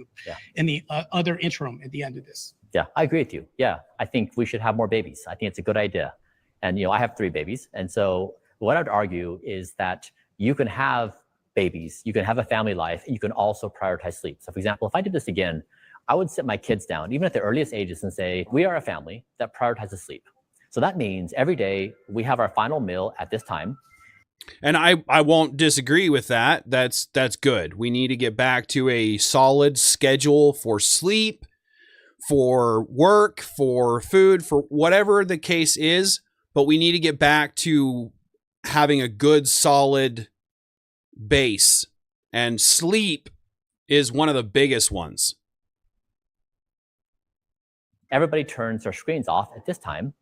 in the other interim at the end of this. Yeah, I agree with you. Yeah, I think we should have more babies. I think it's a good idea. And, I have 3 babies. And so what I'd argue is that you can have babies, you can have a family life, and you can also prioritize sleep. So for example, if I did this again, I would sit my kids down, even at the earliest ages, and say, we are a family that prioritizes sleep. So that means every day we have our final meal at this time. And I won't disagree with that. That's good. We need to get back to a solid schedule for sleep, for work, for food, for whatever the case is. But we need to get back to having a good, solid base. And sleep is one of the biggest ones. Everybody turns their screens off at this time.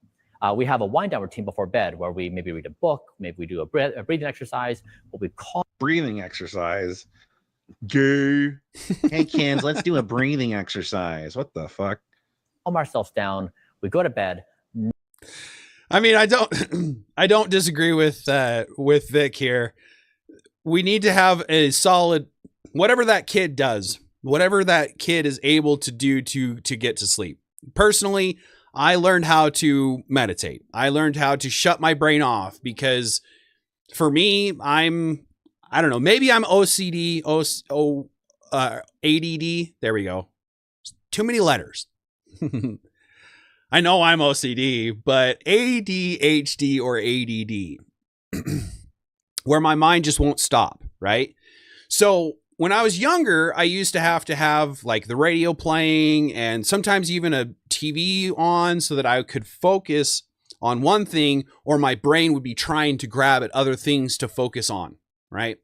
We have a wind down routine before bed where we maybe read a book, maybe we do a breathing exercise, what we call breathing exercise. Gay. Hey, kids, let's do a breathing exercise. What the fuck? Calm ourselves down. We go to bed. I mean, I don't disagree with Vic here. We need to have a solid, whatever that kid does, whatever that kid is able to do to get to sleep. Personally, I learned how to meditate. I learned how to shut my brain off because for me, I don't know, maybe I'm OCD, ADD. There we go. Too many letters. I know I'm OCD, but ADHD or ADD, where my mind just won't stop, right? So when I was younger, I used to have like the radio playing and sometimes even a TV on so that I could focus on one thing, or my brain would be trying to grab at other things to focus on, right?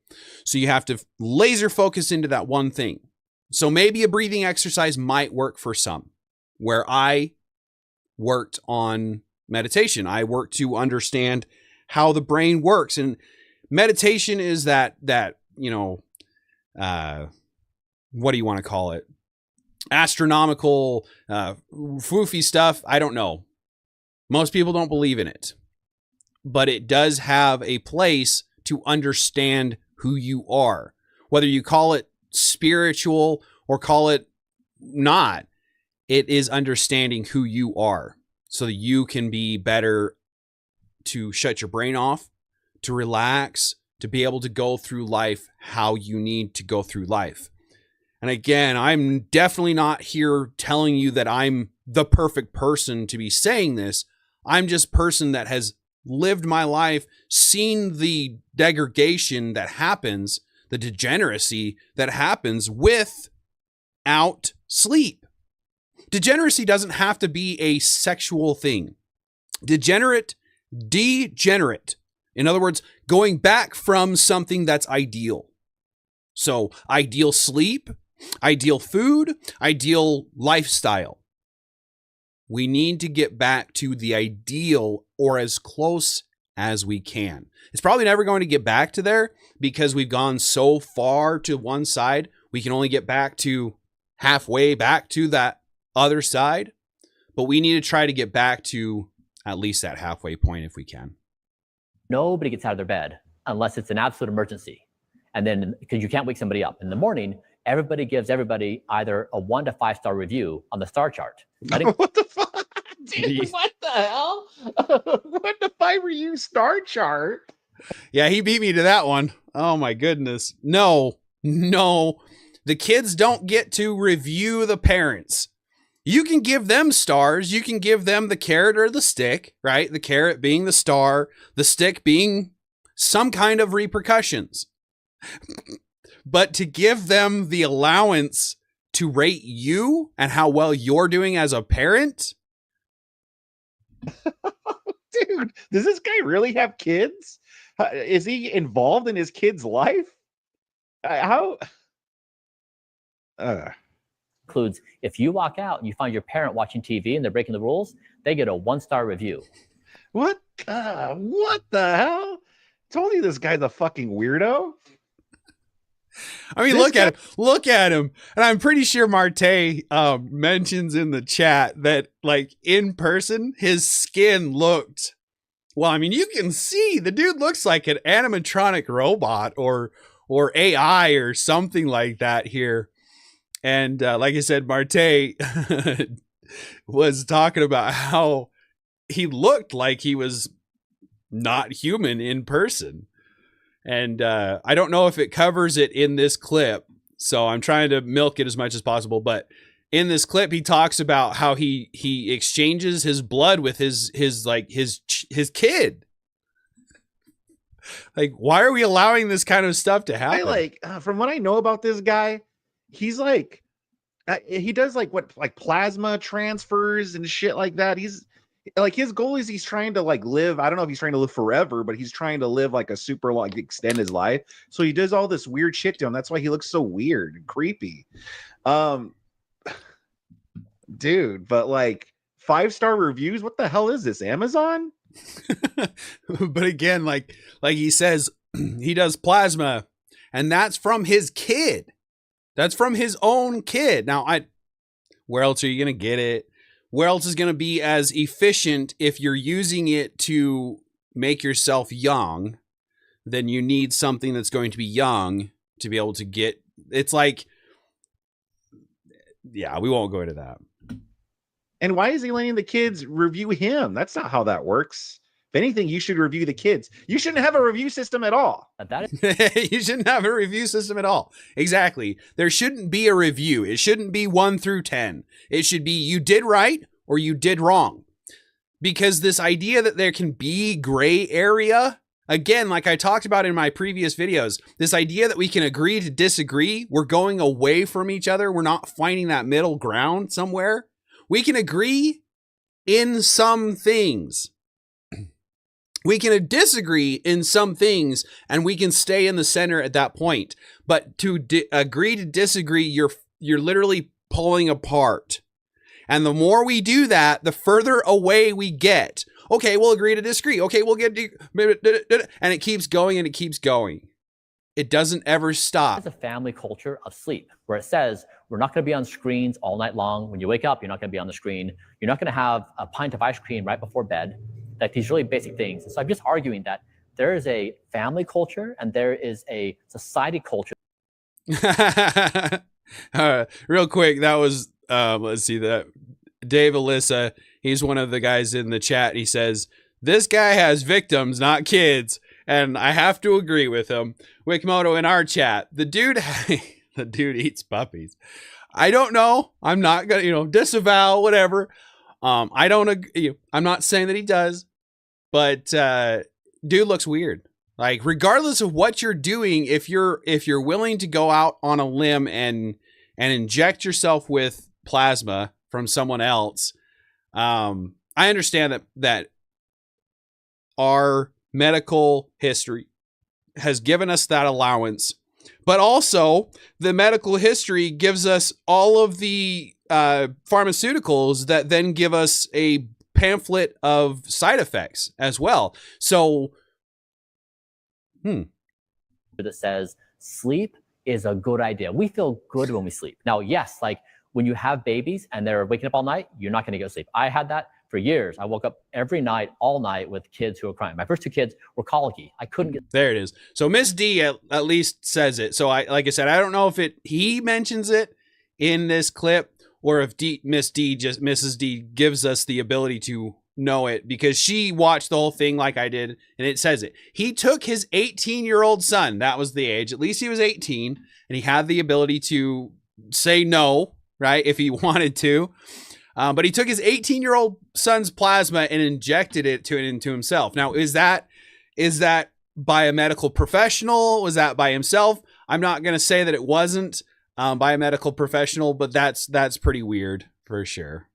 So you have to laser focus into that one thing. So maybe a breathing exercise might work for some, where I worked on meditation. I worked to understand how the brain works. And meditation is that, you know, what do you want to call it? Astronomical, foofy stuff. I don't know. Most people don't believe in it, but it does have a place to understand who you are, whether you call it spiritual or call it not. It is understanding who you are so that you can be better to shut your brain off, to relax, to be able to go through life how you need to go through life. And again, I'm definitely not here telling you that I'm the perfect person to be saying this. I'm just a person that has lived my life, seen the degradation that happens, the degeneracy that happens without sleep. Degeneracy doesn't have to be a sexual thing. Degenerate. In other words, going back from something that's ideal. So ideal sleep, ideal food, ideal lifestyle. We need to get back to the ideal or as close as we can. It's probably never going to get back to there because we've gone so far to one side. We can only get back to halfway back to that other side, but we need to try to get back to at least that halfway point if we can. Nobody gets out of their bed unless it's an absolute emergency. And then, because you can't wake somebody up. In the morning, everybody gives everybody either a 1 to 5 star review on the star chart. What the fuck? Dude, what the hell? 1 to 5 review star chart? Yeah, he beat me to that one. Oh my goodness. No. The kids don't get to review the parents. You can give them stars. You can give them the carrot or the stick, right? The carrot being the star, the stick being some kind of repercussions. But to give them the allowance to rate you and how well you're doing as a parent. Dude, does this guy really have kids? Is he involved in his kid's life? How? Includes if you walk out and you find your parent watching TV and they're breaking the rules, they get a 1-star review. What the hell? Told you this guy's a fucking weirdo. I mean, look at him. And I'm pretty sure Marte mentions in the chat that like in person, his skin looked, well, I mean, you can see the dude looks like an animatronic robot or AI or something like that here. And like I said, Marte was talking about how he looked like he was not human in person. And I don't know if it covers it in this clip, so I'm trying to milk it as much as possible. But in this clip, he talks about how he exchanges his blood with his kid. Like, why are we allowing this kind of stuff to happen? From what I know about this guy, he's like, he does like plasma transfers and shit like that. He's like, his goal is he's trying to like live. I don't know if he's trying to live forever, but he's trying to live like a super long, extend his life. So he does all this weird shit to him. That's why he looks so weird and creepy. Dude, but like 5-star reviews. What the hell is this? Amazon? But again, like he says, he does plasma, and that's from his kid. That's from his own kid. Now, where else are you going to get it? Where else is going to be as efficient if you're using it to make yourself young? Then you need something that's going to be young to be able to get. It's like, yeah, we won't go into that. And why is he letting the kids review him? That's not how that works. If anything, you should review the kids. You shouldn't have a review system at all. You shouldn't have a review system at all. Exactly. There shouldn't be a review. It shouldn't be 1 through 10. It should be you did right or you did wrong. Because this idea that there can be gray area, again, like I talked about in my previous videos, this idea that we can agree to disagree, we're going away from each other, we're not finding that middle ground somewhere. We can agree in some things. We can disagree in some things, and we can stay in the center at that point. But to agree to disagree, you're literally pulling apart. And the more we do that, the further away we get. Okay, we'll agree to disagree. Okay, we'll get and it keeps going and it keeps going. It doesn't ever stop. It's a family culture of sleep where it says we're not going to be on screens all night long. When you wake up, you're not going to be on the screen. You're not going to have a pint of ice cream right before bed. Like these really basic things. So I'm just arguing that there is a family culture and there is a society culture. Real quick, that was let's see, that Dave Alyssa, he's one of the guys in the chat. He says, this guy has victims, not kids. And I have to agree with him. Wikimoto in our chat, the dude eats puppies. I don't know. I'm not gonna, disavow, whatever. I don't agree. I'm not saying that he does, but dude looks weird. Like, regardless of what you're doing, if you're willing to go out on a limb and inject yourself with plasma from someone else, I understand that our medical history has given us that allowance, but also the medical history gives us all of the pharmaceuticals that then give us a pamphlet of side effects as well. So, that says sleep is a good idea. We feel good when we sleep. Now, yes, like when you have babies and they're waking up all night, you're not going to go to sleep. I had that for years. I woke up every night, all night with kids who were crying. My first two kids were colicky. I couldn't get. There it is. So Miss D at least says it. So like I said, I don't know if he mentions it in this clip or if Mrs. D gives us the ability to know it, because she watched the whole thing like I did, and it says it. He took his 18-year-old son, that was the age, at least he was 18, and he had the ability to say no, right, if he wanted to. But he took his 18-year-old son's plasma and injected it into himself. Now, is that by a medical professional? Was that by himself? I'm not going to say that it wasn't by a medical professional, but that's pretty weird for sure.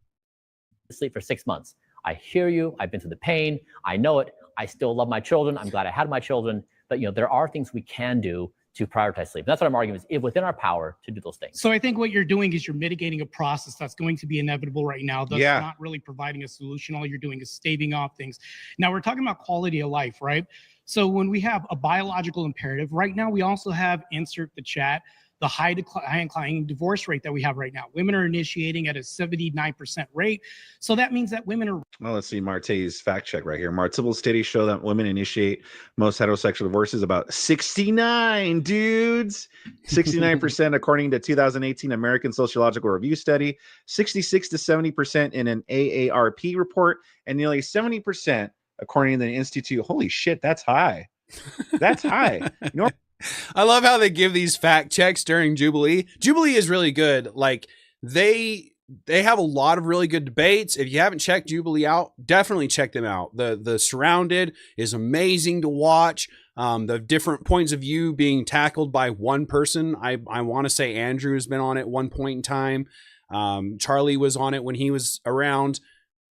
Sleep for 6 months. I hear you. I've been through the pain. I know it. I still love my children. I'm glad I had my children. But there are things we can do to prioritize sleep. That's what I'm arguing, is if within our power to do those things. So I think what you're doing is you're mitigating a process that's going to be inevitable right now. That's not really providing a solution. All you're doing is staving off things. Now we're talking about quality of life, right? So when we have a biological imperative, right now we also have, insert the chat, the high declining divorce rate that we have right now. Women are initiating at a 79% rate. So that means that women are. Well, let's see Marte's fact check right here. Multiple studies show that women initiate most heterosexual divorces about 69 dudes. 69% according to 2018 American Sociological Review study, 66 to 70% in an AARP report, and nearly 70% according to the Institute. Holy shit, that's high. That's high. I love how they give these fact checks during Jubilee. Jubilee is really good. Like they have a lot of really good debates. If you haven't checked Jubilee out, definitely check them out. The Surrounded is amazing to watch. The different points of view being tackled by one person. I want to say Andrew has been on it one point in time. Charlie was on it when he was around.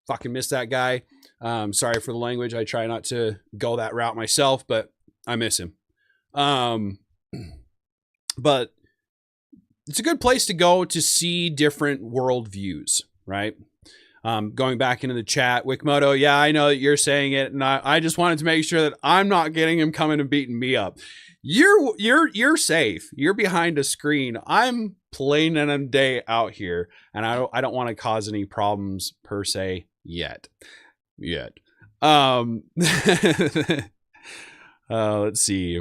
Fucking miss that guy. Sorry for the language. I try not to go that route myself, but I miss him. But it's a good place to go to see different worldviews, right? Going back into the chat, Wikimoto, yeah, I know that you're saying it, and I just wanted to make sure that I'm not getting him coming and beating me up. You're safe. You're behind a screen. I'm plain and a day out here, and I don't want to cause any problems per se yet. Let's see.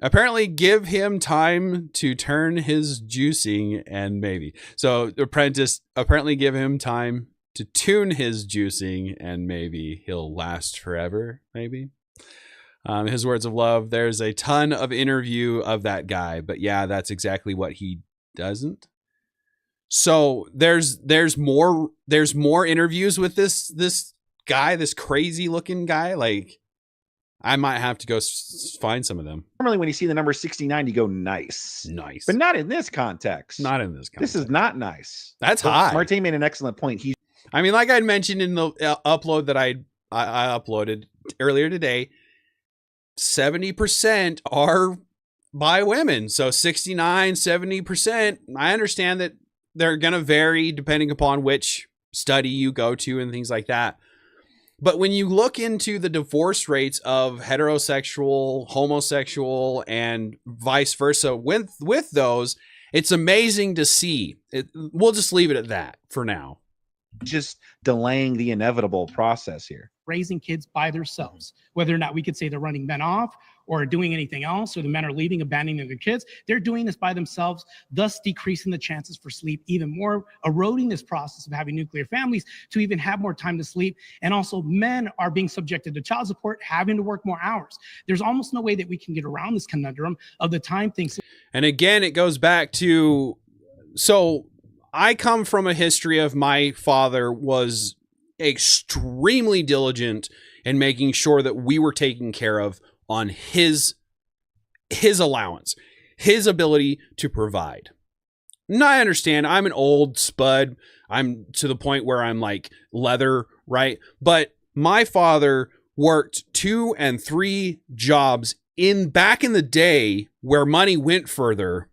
Apparently give him time to turn his juicing and maybe. So Apprentice, apparently give him time to tune his juicing and maybe he'll last forever, maybe. His words of love. There's a ton of interview of that guy, but yeah, that's exactly what he doesn't. So there's more interviews with this guy, this crazy looking guy. Like, I might have to go find some of them. Normally, when you see the number 69, you go nice, but not in this context. Not in this context. This is not nice. That's high. Marte made an excellent point. I mean, like I mentioned in the upload that I uploaded earlier today, 70% are by women. So 69, 70%. I understand that they're going to vary depending upon which study you go to and things like that. But when you look into the divorce rates of heterosexual, homosexual, and vice versa with those, it's amazing to see. We'll just leave it at that for now. Just delaying the inevitable process here. Raising kids by themselves, whether or not we could say they're running men off or doing anything else, or the men are leaving, abandoning their kids. They're doing this by themselves, thus decreasing the chances for sleep even more, eroding this process of having nuclear families to even have more time to sleep. And also men are being subjected to child support, having to work more hours. There's almost no way that we can get around this conundrum of the time things. And again, it goes back to, so I come from a history of my father was extremely diligent in making sure that we were taken care of on his allowance, his ability to provide. And I understand I'm an old spud. I'm to the point where I'm like leather, right? But my father worked 2 and 3 jobs back in the day where money went further.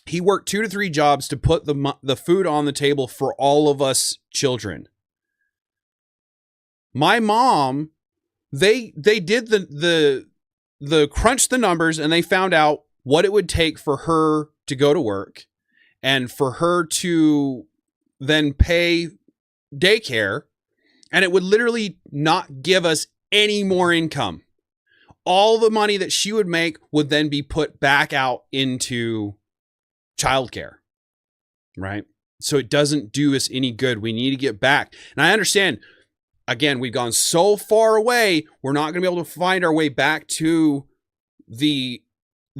He worked 2 to 3 jobs to put the food on the table for all of us children. My mom, they did the crunch the numbers, and they found out what it would take for her to go to work and for her to then pay daycare, and it would literally not give us any more income. All the money that she would make would then be put back out into childcare, right? So it doesn't do us any good. We need to get back. And I understand, again, we've gone so far away, we're not going to be able to find our way back to the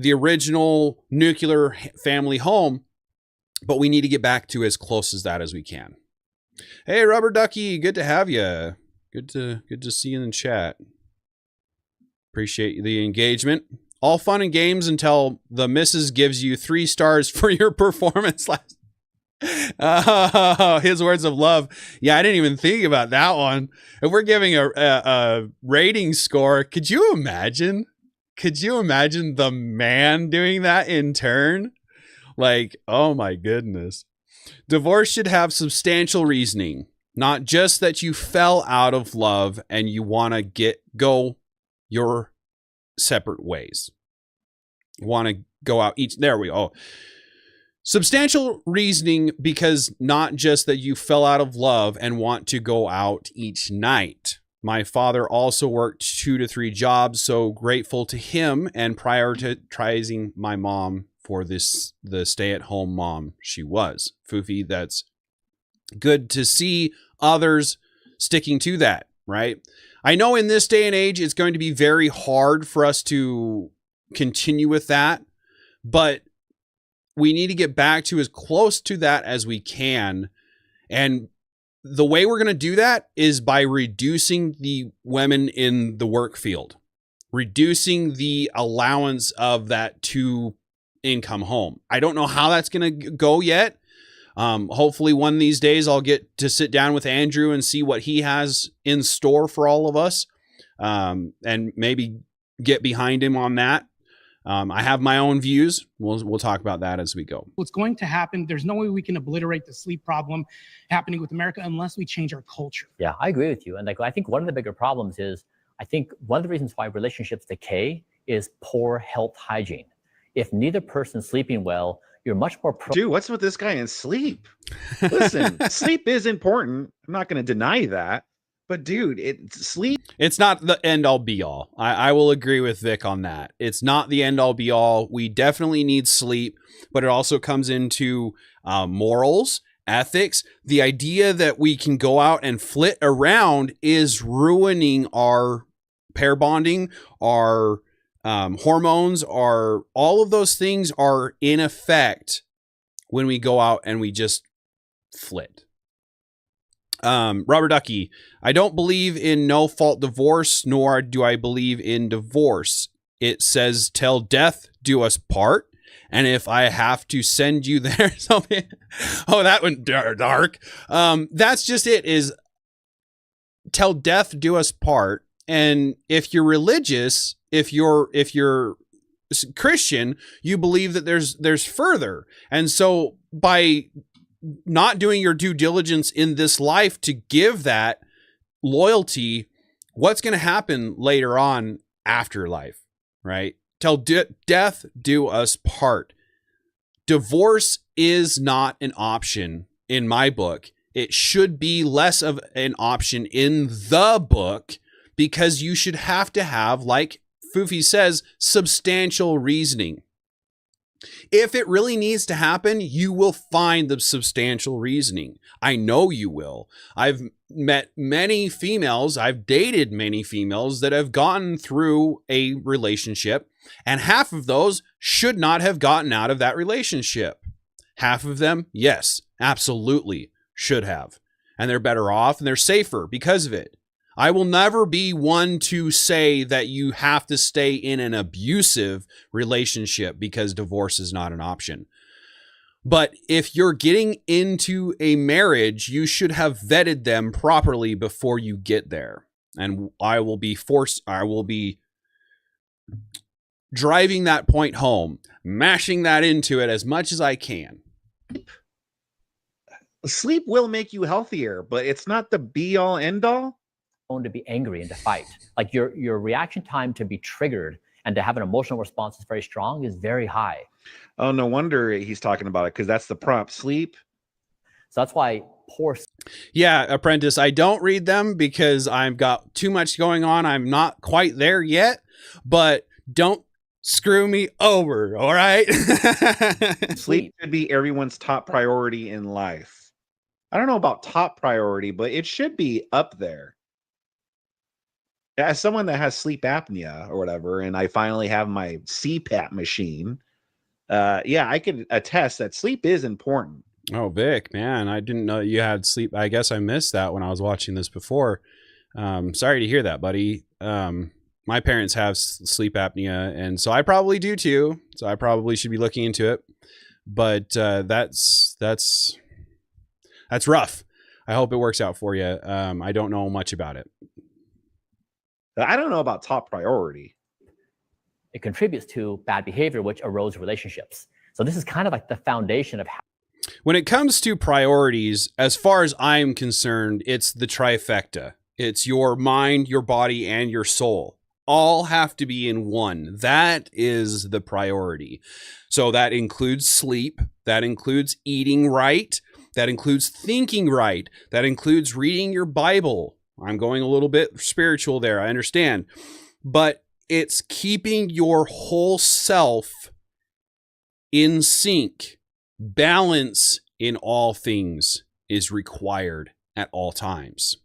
original nuclear family home, but we need to get back to as close as that as we can. Hey, Rubber Ducky, good to have you. Good to see you in the chat. Appreciate the engagement. All fun and games until the missus gives you 3 stars for your performance last. His words of love. Yeah, I didn't even think about that one. If we're giving a rating score, could you imagine? Could you imagine the man doing that in turn? Like, oh my goodness. Divorce should have substantial reasoning, not just that you fell out of love and you want to go your separate ways. Want to go out each. There we go. Substantial reasoning, because not just that you fell out of love and want to go out each night. My father also worked 2 to 3 jobs, so grateful to him and prioritizing my mom for the stay-at-home mom she was. Foofy, that's good to see others sticking to that, right? I know in this day and age, it's going to be very hard for us to continue with that, but we need to get back to as close to that as we can. And the way we're going to do that is by reducing the women in the work field, reducing the allowance of that 2-income home. I don't know how that's going to go yet. Hopefully one of these days I'll get to sit down with Andrew and see what he has in store for all of us, and maybe get behind him on that. I have my own views. We'll talk about that as we go. What's going to happen, there's no way we can obliterate the sleep problem happening with America unless we change our culture. Yeah, I agree with you. And I think one of the bigger problems is, I think one of the reasons why relationships decay is poor health hygiene. If neither person's sleeping well, you're much more Dude, what's with this guy and sleep? Listen, sleep is important. I'm not going to deny that. But dude, sleep. It's not the end all be all. I will agree with Vic on that. It's not the end all be all. We definitely need sleep, but it also comes into morals, ethics. The idea that we can go out and flit around is ruining our pair bonding, our hormones, all of those things are in effect when we go out and we just flit. Robert Ducky, I don't believe in no fault divorce, nor do I believe in divorce. It says, till death do us part. And if I have to send you there, something. Oh, that went dark. That's just it, is till death do us part. And if you're religious, if you're Christian, you believe that there's further. And so by not doing your due diligence in this life to give that loyalty, what's going to happen later on after life, right? Till death do us part. Divorce is not an option in my book. It should be less of an option in the book, because you should have to have, like Fufi says, substantial reasoning. If it really needs to happen, you will find the substantial reasoning. I know you will. I've met many females, I've dated many females that have gotten through a relationship, and half of those should not have gotten out of that relationship. Half of them, yes, absolutely should have. And they're better off and they're safer because of it. I will never be one to say that you have to stay in an abusive relationship because divorce is not an option. But if you're getting into a marriage, you should have vetted them properly before you get there. And I will be driving that point home, mashing that into it as much as I can. Sleep will make you healthier, but it's not the be all end all. To be angry and to fight, like your reaction time to be triggered and to have an emotional response is very strong, is very high. Oh, no wonder he's talking about it, because that's the prompt, sleep. So that's why poor. Yeah, Apprentice, I don't read them because I've got too much going on. I'm not quite there yet, but don't screw me over, all right? Sleep should be everyone's top priority in life. I don't know about top priority, but it should be up there. As someone that has sleep apnea or whatever, and I finally have my CPAP machine, yeah, I can attest that sleep is important. Oh, Vic, man, I didn't know you had sleep. I guess I missed that when I was watching this before. Sorry to hear that, buddy. My parents have sleep apnea, and so I probably do too. So I probably should be looking into it. But that's rough. I hope it works out for you. I don't know much about it. I don't know about top priority. It contributes to bad behavior, which erodes relationships. So this is kind of like the foundation of how. When it comes to priorities, as far as I'm concerned, it's the trifecta. It's your mind, your body, and your soul. All have to be in one. That is the priority. So that includes sleep. That includes eating right. That includes thinking right. That includes reading your Bible. I'm going a little bit spiritual there, I understand. But it's keeping your whole self in sync. Balance in all things is required at all times.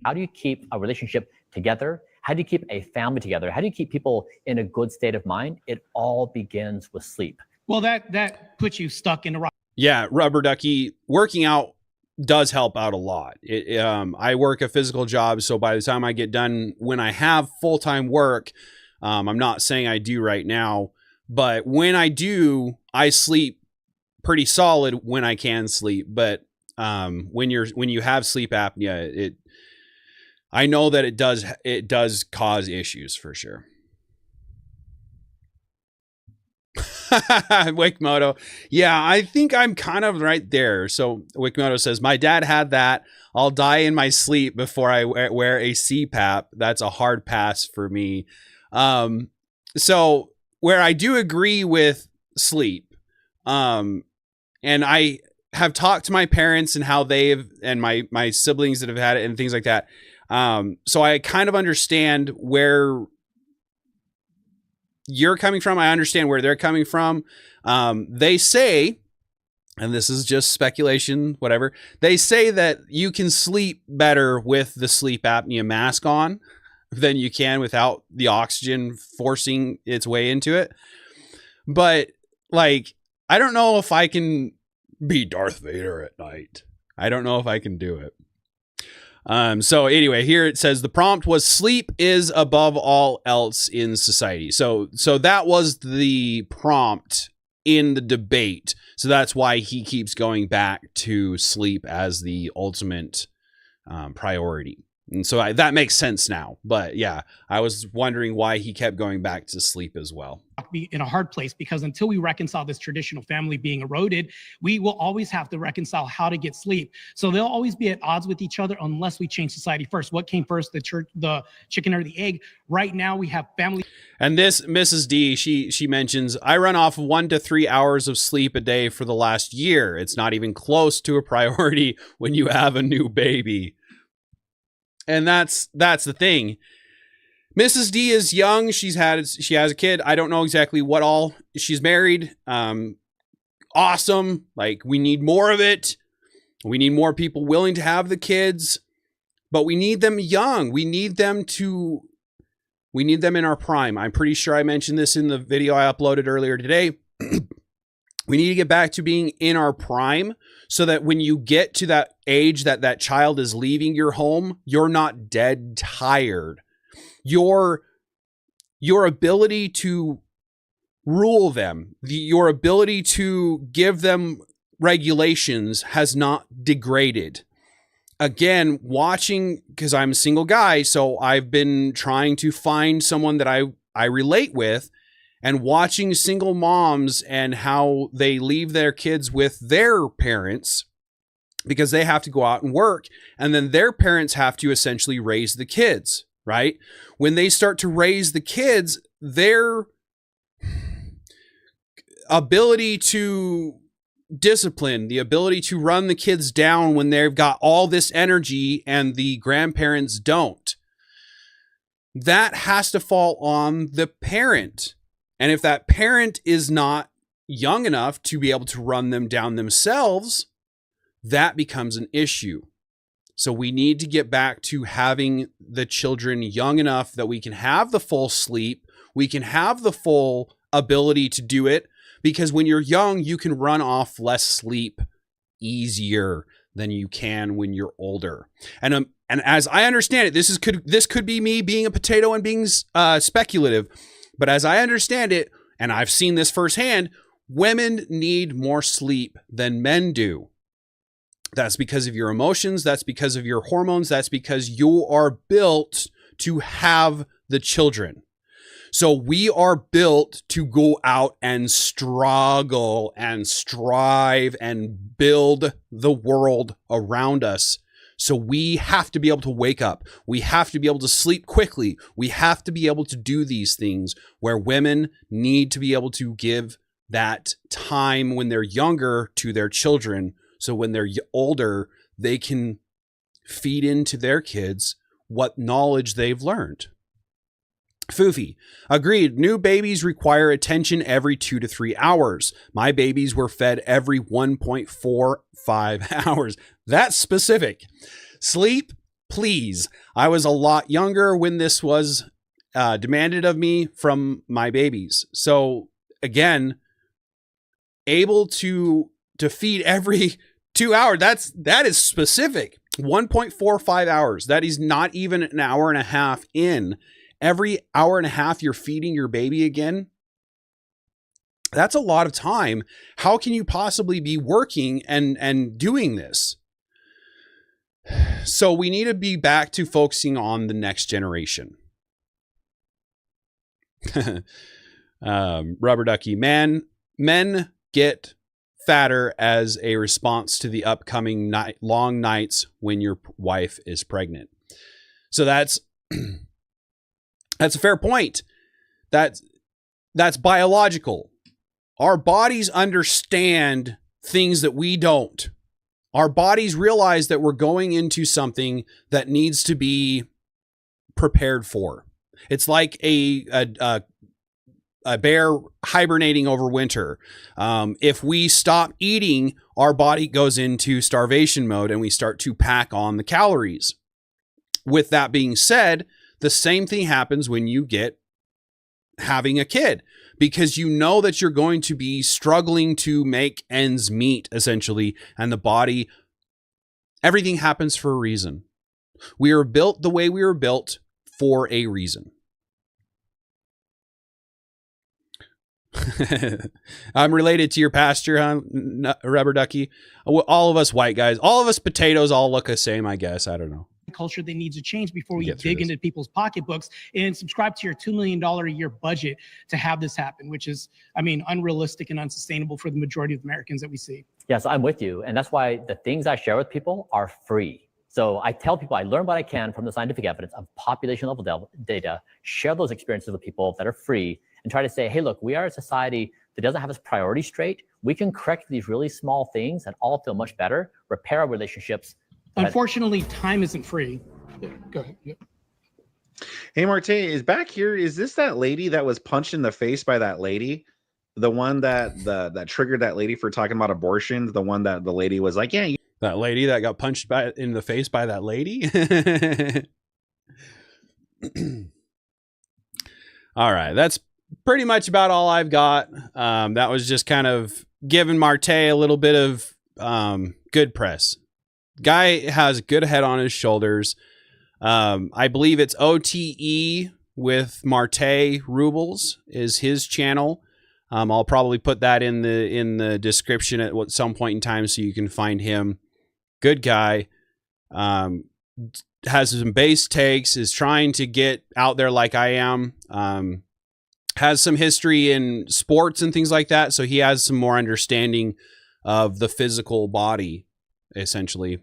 How do you keep a relationship together? How do you keep a family together? How do you keep people in a good state of mind? It all begins with sleep. Well, that puts you stuck in a rock. Yeah, Rubber Ducky, working out does help out a lot. I work a physical job, so by the time I get done, when I have full-time work, I'm not saying I do right now, but when I do, I sleep pretty solid when I can sleep. But when you have sleep apnea, I know that it does cause issues for sure. Wickmoto. Yeah, I think I'm kind of right there. So Wickmoto says, my dad had that. I'll die in my sleep before I wear a CPAP. That's a hard pass for me. So where I do agree with sleep, and I have talked to my parents and how and my siblings that have had it and things like that. So I kind of understand where you're coming from. I understand where they're coming from. They say, and this is just speculation, whatever, they say that you can sleep better with the sleep apnea mask on than you can without the oxygen forcing its way into it. But like, I don't know if I can be Darth Vader at night. I don't know if I can do it. So anyway, here it says the prompt was sleep is above all else in society. So that was the prompt in the debate. So that's why he keeps going back to sleep as the ultimate priority. And so that makes sense now. But yeah, I was wondering why he kept going back to sleep as well. Be in a hard place, because until we reconcile this traditional family being eroded, we will always have to reconcile how to get sleep. So they'll always be at odds with each other unless we change society first. What came first, the chicken or the egg? Right now we have family. And this Mrs. D, she mentions, I run off 1 to 3 hours of sleep a day for the last year. It's not even close to a priority when you have a new baby. And that's the thing. Mrs. D is young. She has a kid. I don't know exactly what all she's married. Awesome. Like, we need more of it. We need more people willing to have the kids, but we need them young. We need them in our prime. I'm pretty sure I mentioned this in the video I uploaded earlier today. We need to get back to being in our prime so that when you get to that age that child is leaving your home, you're not dead tired. Your ability to rule them, your ability to give them regulations has not degraded. Again, watching, because I'm a single guy, so I've been trying to find someone that I relate with, and watching single moms and how they leave their kids with their parents because they have to go out and work, and then their parents have to essentially raise the kids, right? When they start to raise the kids, their ability to discipline, the ability to run the kids down when they've got all this energy and the grandparents don't, that has to fall on the parent. And if that parent is not young enough to be able to run them down themselves, that becomes an issue. So we need to get back to having the children young enough that we can have the full sleep, we can have the full ability to do it, because when you're young, you can run off less sleep easier than you can when you're older. And as I understand it, this could be me being a potato and being speculative. But as I understand it, and I've seen this firsthand, women need more sleep than men do. That's because of your emotions. That's because of your hormones. That's because you are built to have the children. So we are built to go out and struggle and strive and build the world around us. So we have to be able to wake up. We have to be able to sleep quickly. We have to be able to do these things where women need to be able to give that time when they're younger to their children. So when they're older, they can feed into their kids what knowledge they've learned. Foofy, agreed. New babies require attention every 2 to 3 hours. My babies were fed every 1.45 hours. That's specific. Sleep, please. I was a lot younger when this was demanded of me from my babies. So again, able to feed every 2 hours. That is specific. 1.45 hours. That is not even an hour and a half in. Every hour and a half you're feeding your baby again. That's a lot of time. How can you possibly be working and doing this? So we need to be back to focusing on the next generation. Rubber Ducky, men get fatter as a response to the upcoming long nights when your wife is pregnant. So that's a fair point. That's biological. Our bodies understand things that we don't. Our bodies realize that we're going into something that needs to be prepared for. It's like a bear hibernating over winter. If we stop eating, our body goes into starvation mode and we start to pack on the calories. With that being said, the same thing happens when you get having a kid, because you know that you're going to be struggling to make ends meet, essentially, and the body, everything happens for a reason. We are built the way we were built for a reason. I'm related to your pastor, huh, Rubber Ducky? All of us white guys, all of us potatoes all look the same, I guess. I don't know. culture that needs to change before we Get through dig this. into people's pocketbooks and subscribe to your $2 million a year budget to have this happen, which is, I mean, unrealistic and unsustainable for the majority of Americans that we see. Yes, I'm with you. And that's why the things I share with people are free. So I tell people I learn what I can from the scientific evidence of population level data, share those experiences with people that are free, and try to say, hey, look, we are a society that doesn't have its priorities straight. We can correct these really small things and all feel much better, repair our relationships. Unfortunately, time isn't free. Yeah, go ahead. Yeah. Hey, Marte, is back here? Is this that lady that was punched in the face by that lady? The one that that triggered that lady for talking about abortions? The one that the lady was like, yeah. That lady that got punched in the face by that lady? All right. That's pretty much about all I've got. That was just kind of giving Marte a little bit of good press. Guy has a good head on his shoulders. I believe it's OTE with Marte Rubles is his channel. I'll probably put that in the description at some point in time so you can find him. Good guy. Has some base takes, is trying to get out there like I am. Has some history in sports and things like that, so he has some more understanding of the physical body, essentially.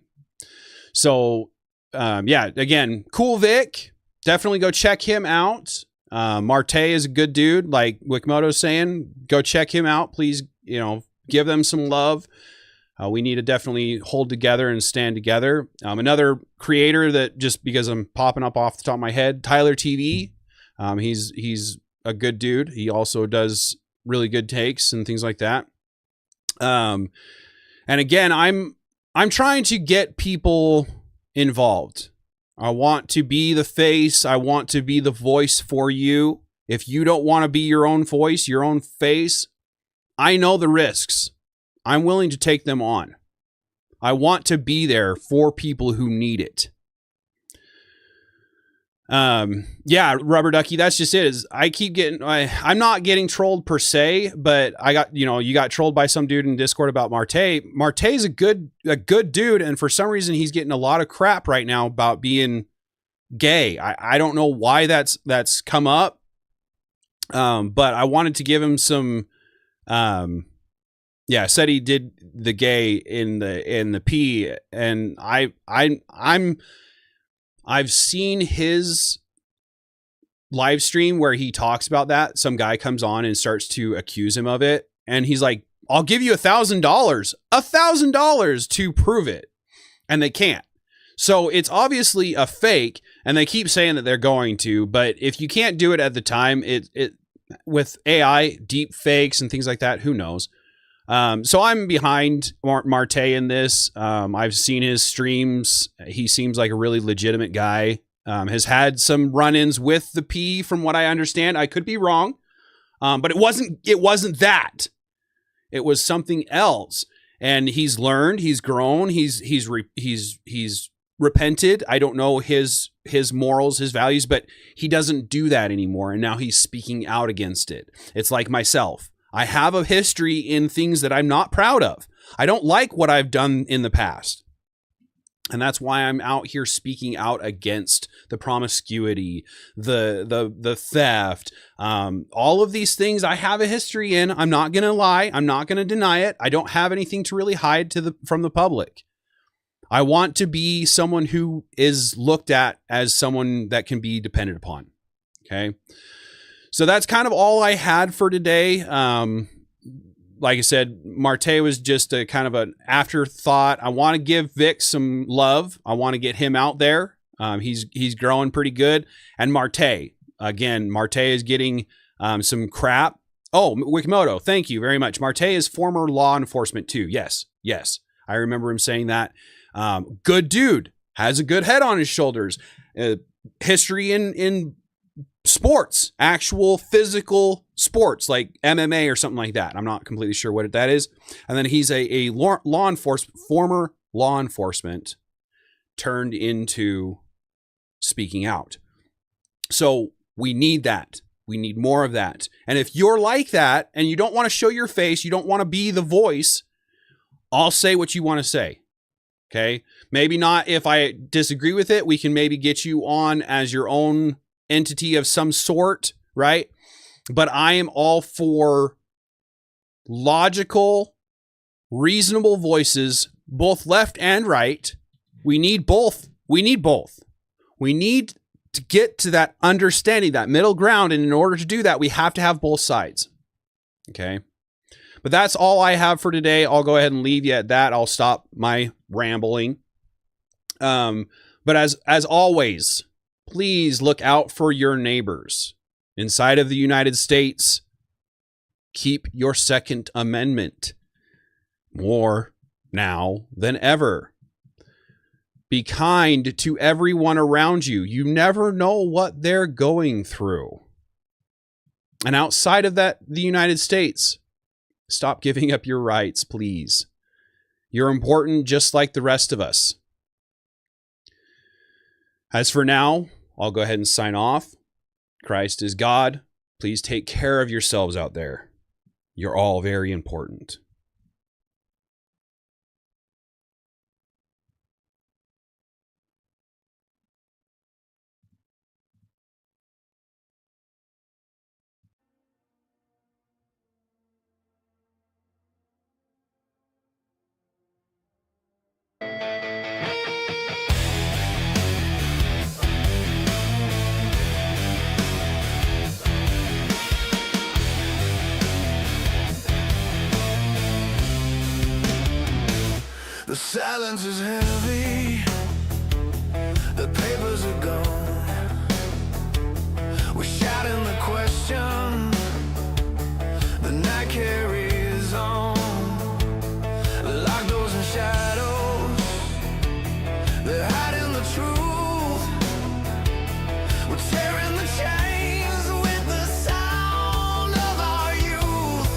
So, yeah, again, cool Vic. Definitely go check him out. Marte is a good dude, like Wikimoto's saying. Go check him out. Please, give them some love. We need to definitely hold together and stand together. Another creator that, just because I'm popping up off the top of my head, Tyler TV. He's a good dude. He also does really good takes and things like that. And again, I'm trying to get people involved. I want to be the face. I want to be the voice for you. If you don't want to be your own voice, your own face, I know the risks. I'm willing to take them on. I want to be there for people who need it. Yeah, Rubber Ducky, that's just it. I keep getting, I'm not getting trolled per se, but I got, you got trolled by some dude in Discord about Marte. Marte's a good dude, and for some reason he's getting a lot of crap right now about being gay. I don't know why that's come up. But I wanted to give him some, yeah, said he did the gay in the P, and I've seen his live stream where he talks about that. Some guy comes on and starts to accuse him of it, and he's like, "I'll give you $1,000 to prove it," and they can't. So it's obviously a fake, and they keep saying that they're going to. But if you can't do it at the time, it with AI, deep fakes and things like that, who knows? So I'm behind Marte in this. I've seen his streams. He seems like a really legitimate guy. Has had some run-ins with the P, from what I understand. I could be wrong, but it wasn't that. It was something else. And he's learned. He's grown. He's repented. I don't know his morals, his values, but he doesn't do that anymore. And now he's speaking out against it. It's like myself. I have a history in things that I'm not proud of. I don't like what I've done in the past. And that's why I'm out here speaking out against the promiscuity, the theft, all of these things I have a history in. I'm not going to lie. I'm not going to deny it. I don't have anything to really hide from the public. I want to be someone who is looked at as someone that can be depended upon. Okay. So that's kind of all I had for today. Like I said, Marte was just a kind of an afterthought. I want to give Vic some love. I want to get him out there. He's growing pretty good. And Marte is getting some crap. Oh, Wikimoto, thank you very much. Marte is former law enforcement too. Yes. I remember him saying that. Good dude, has a good head on his shoulders. History in sports, actual physical sports like MMA or something like that. I'm not completely sure what that is. And then he's a former law enforcement turned into speaking out. So we need that. We need more of that. And if you're like that and you don't want to show your face, you don't want to be the voice, I'll say what you want to say. Okay. Maybe not. If I disagree with it, we can maybe get you on as your own entity of some sort, right? But I am all for logical, reasonable voices, both left and right. We need both. We need both. We need to get to that understanding, that middle ground. And in order to do that, we have to have both sides. Okay. But that's all I have for today. I'll go ahead and leave you at that. I'll stop my rambling. But as always, please look out for your neighbors inside of the United States. Keep your Second Amendment more now than ever. Be kind to everyone around you. You never know what they're going through. And outside of that, the United States, stop giving up your rights, please. You're important just like the rest of us. As for now, I'll go ahead and sign off. Christ is God. Please take care of yourselves out there. You're all very important. The silence is heavy, the papers are gone. We're shouting the question, the night carries on. Lock doors and shadows, they're hiding the truth. We're tearing the chains with the sound of our youth.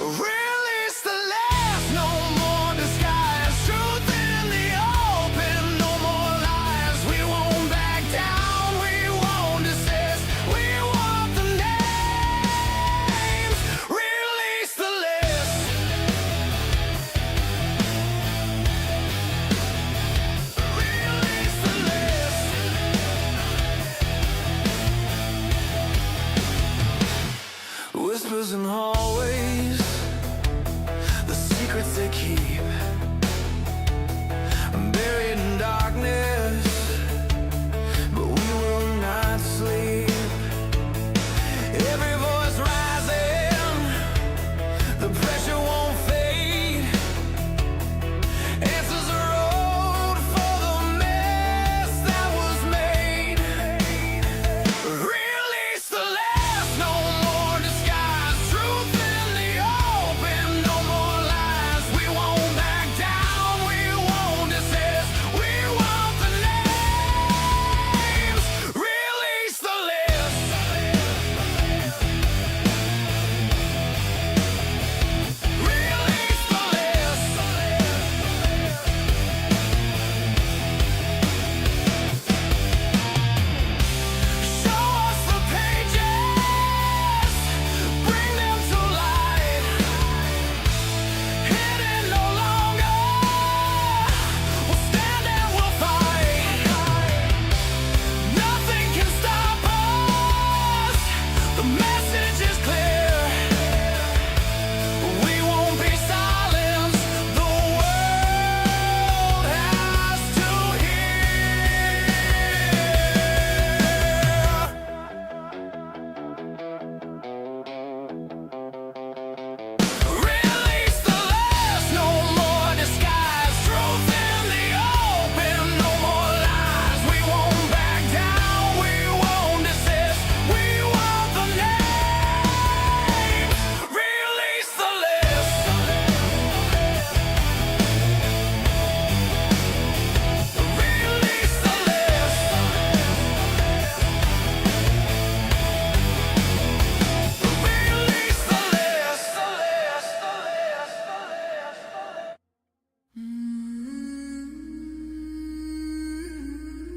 Release the last, no more disguise. Truth in the open, no more lies. We won't back down, we won't desist. We want the names. Release the list. Release the list. Whispers in hallways, the secrets they keep.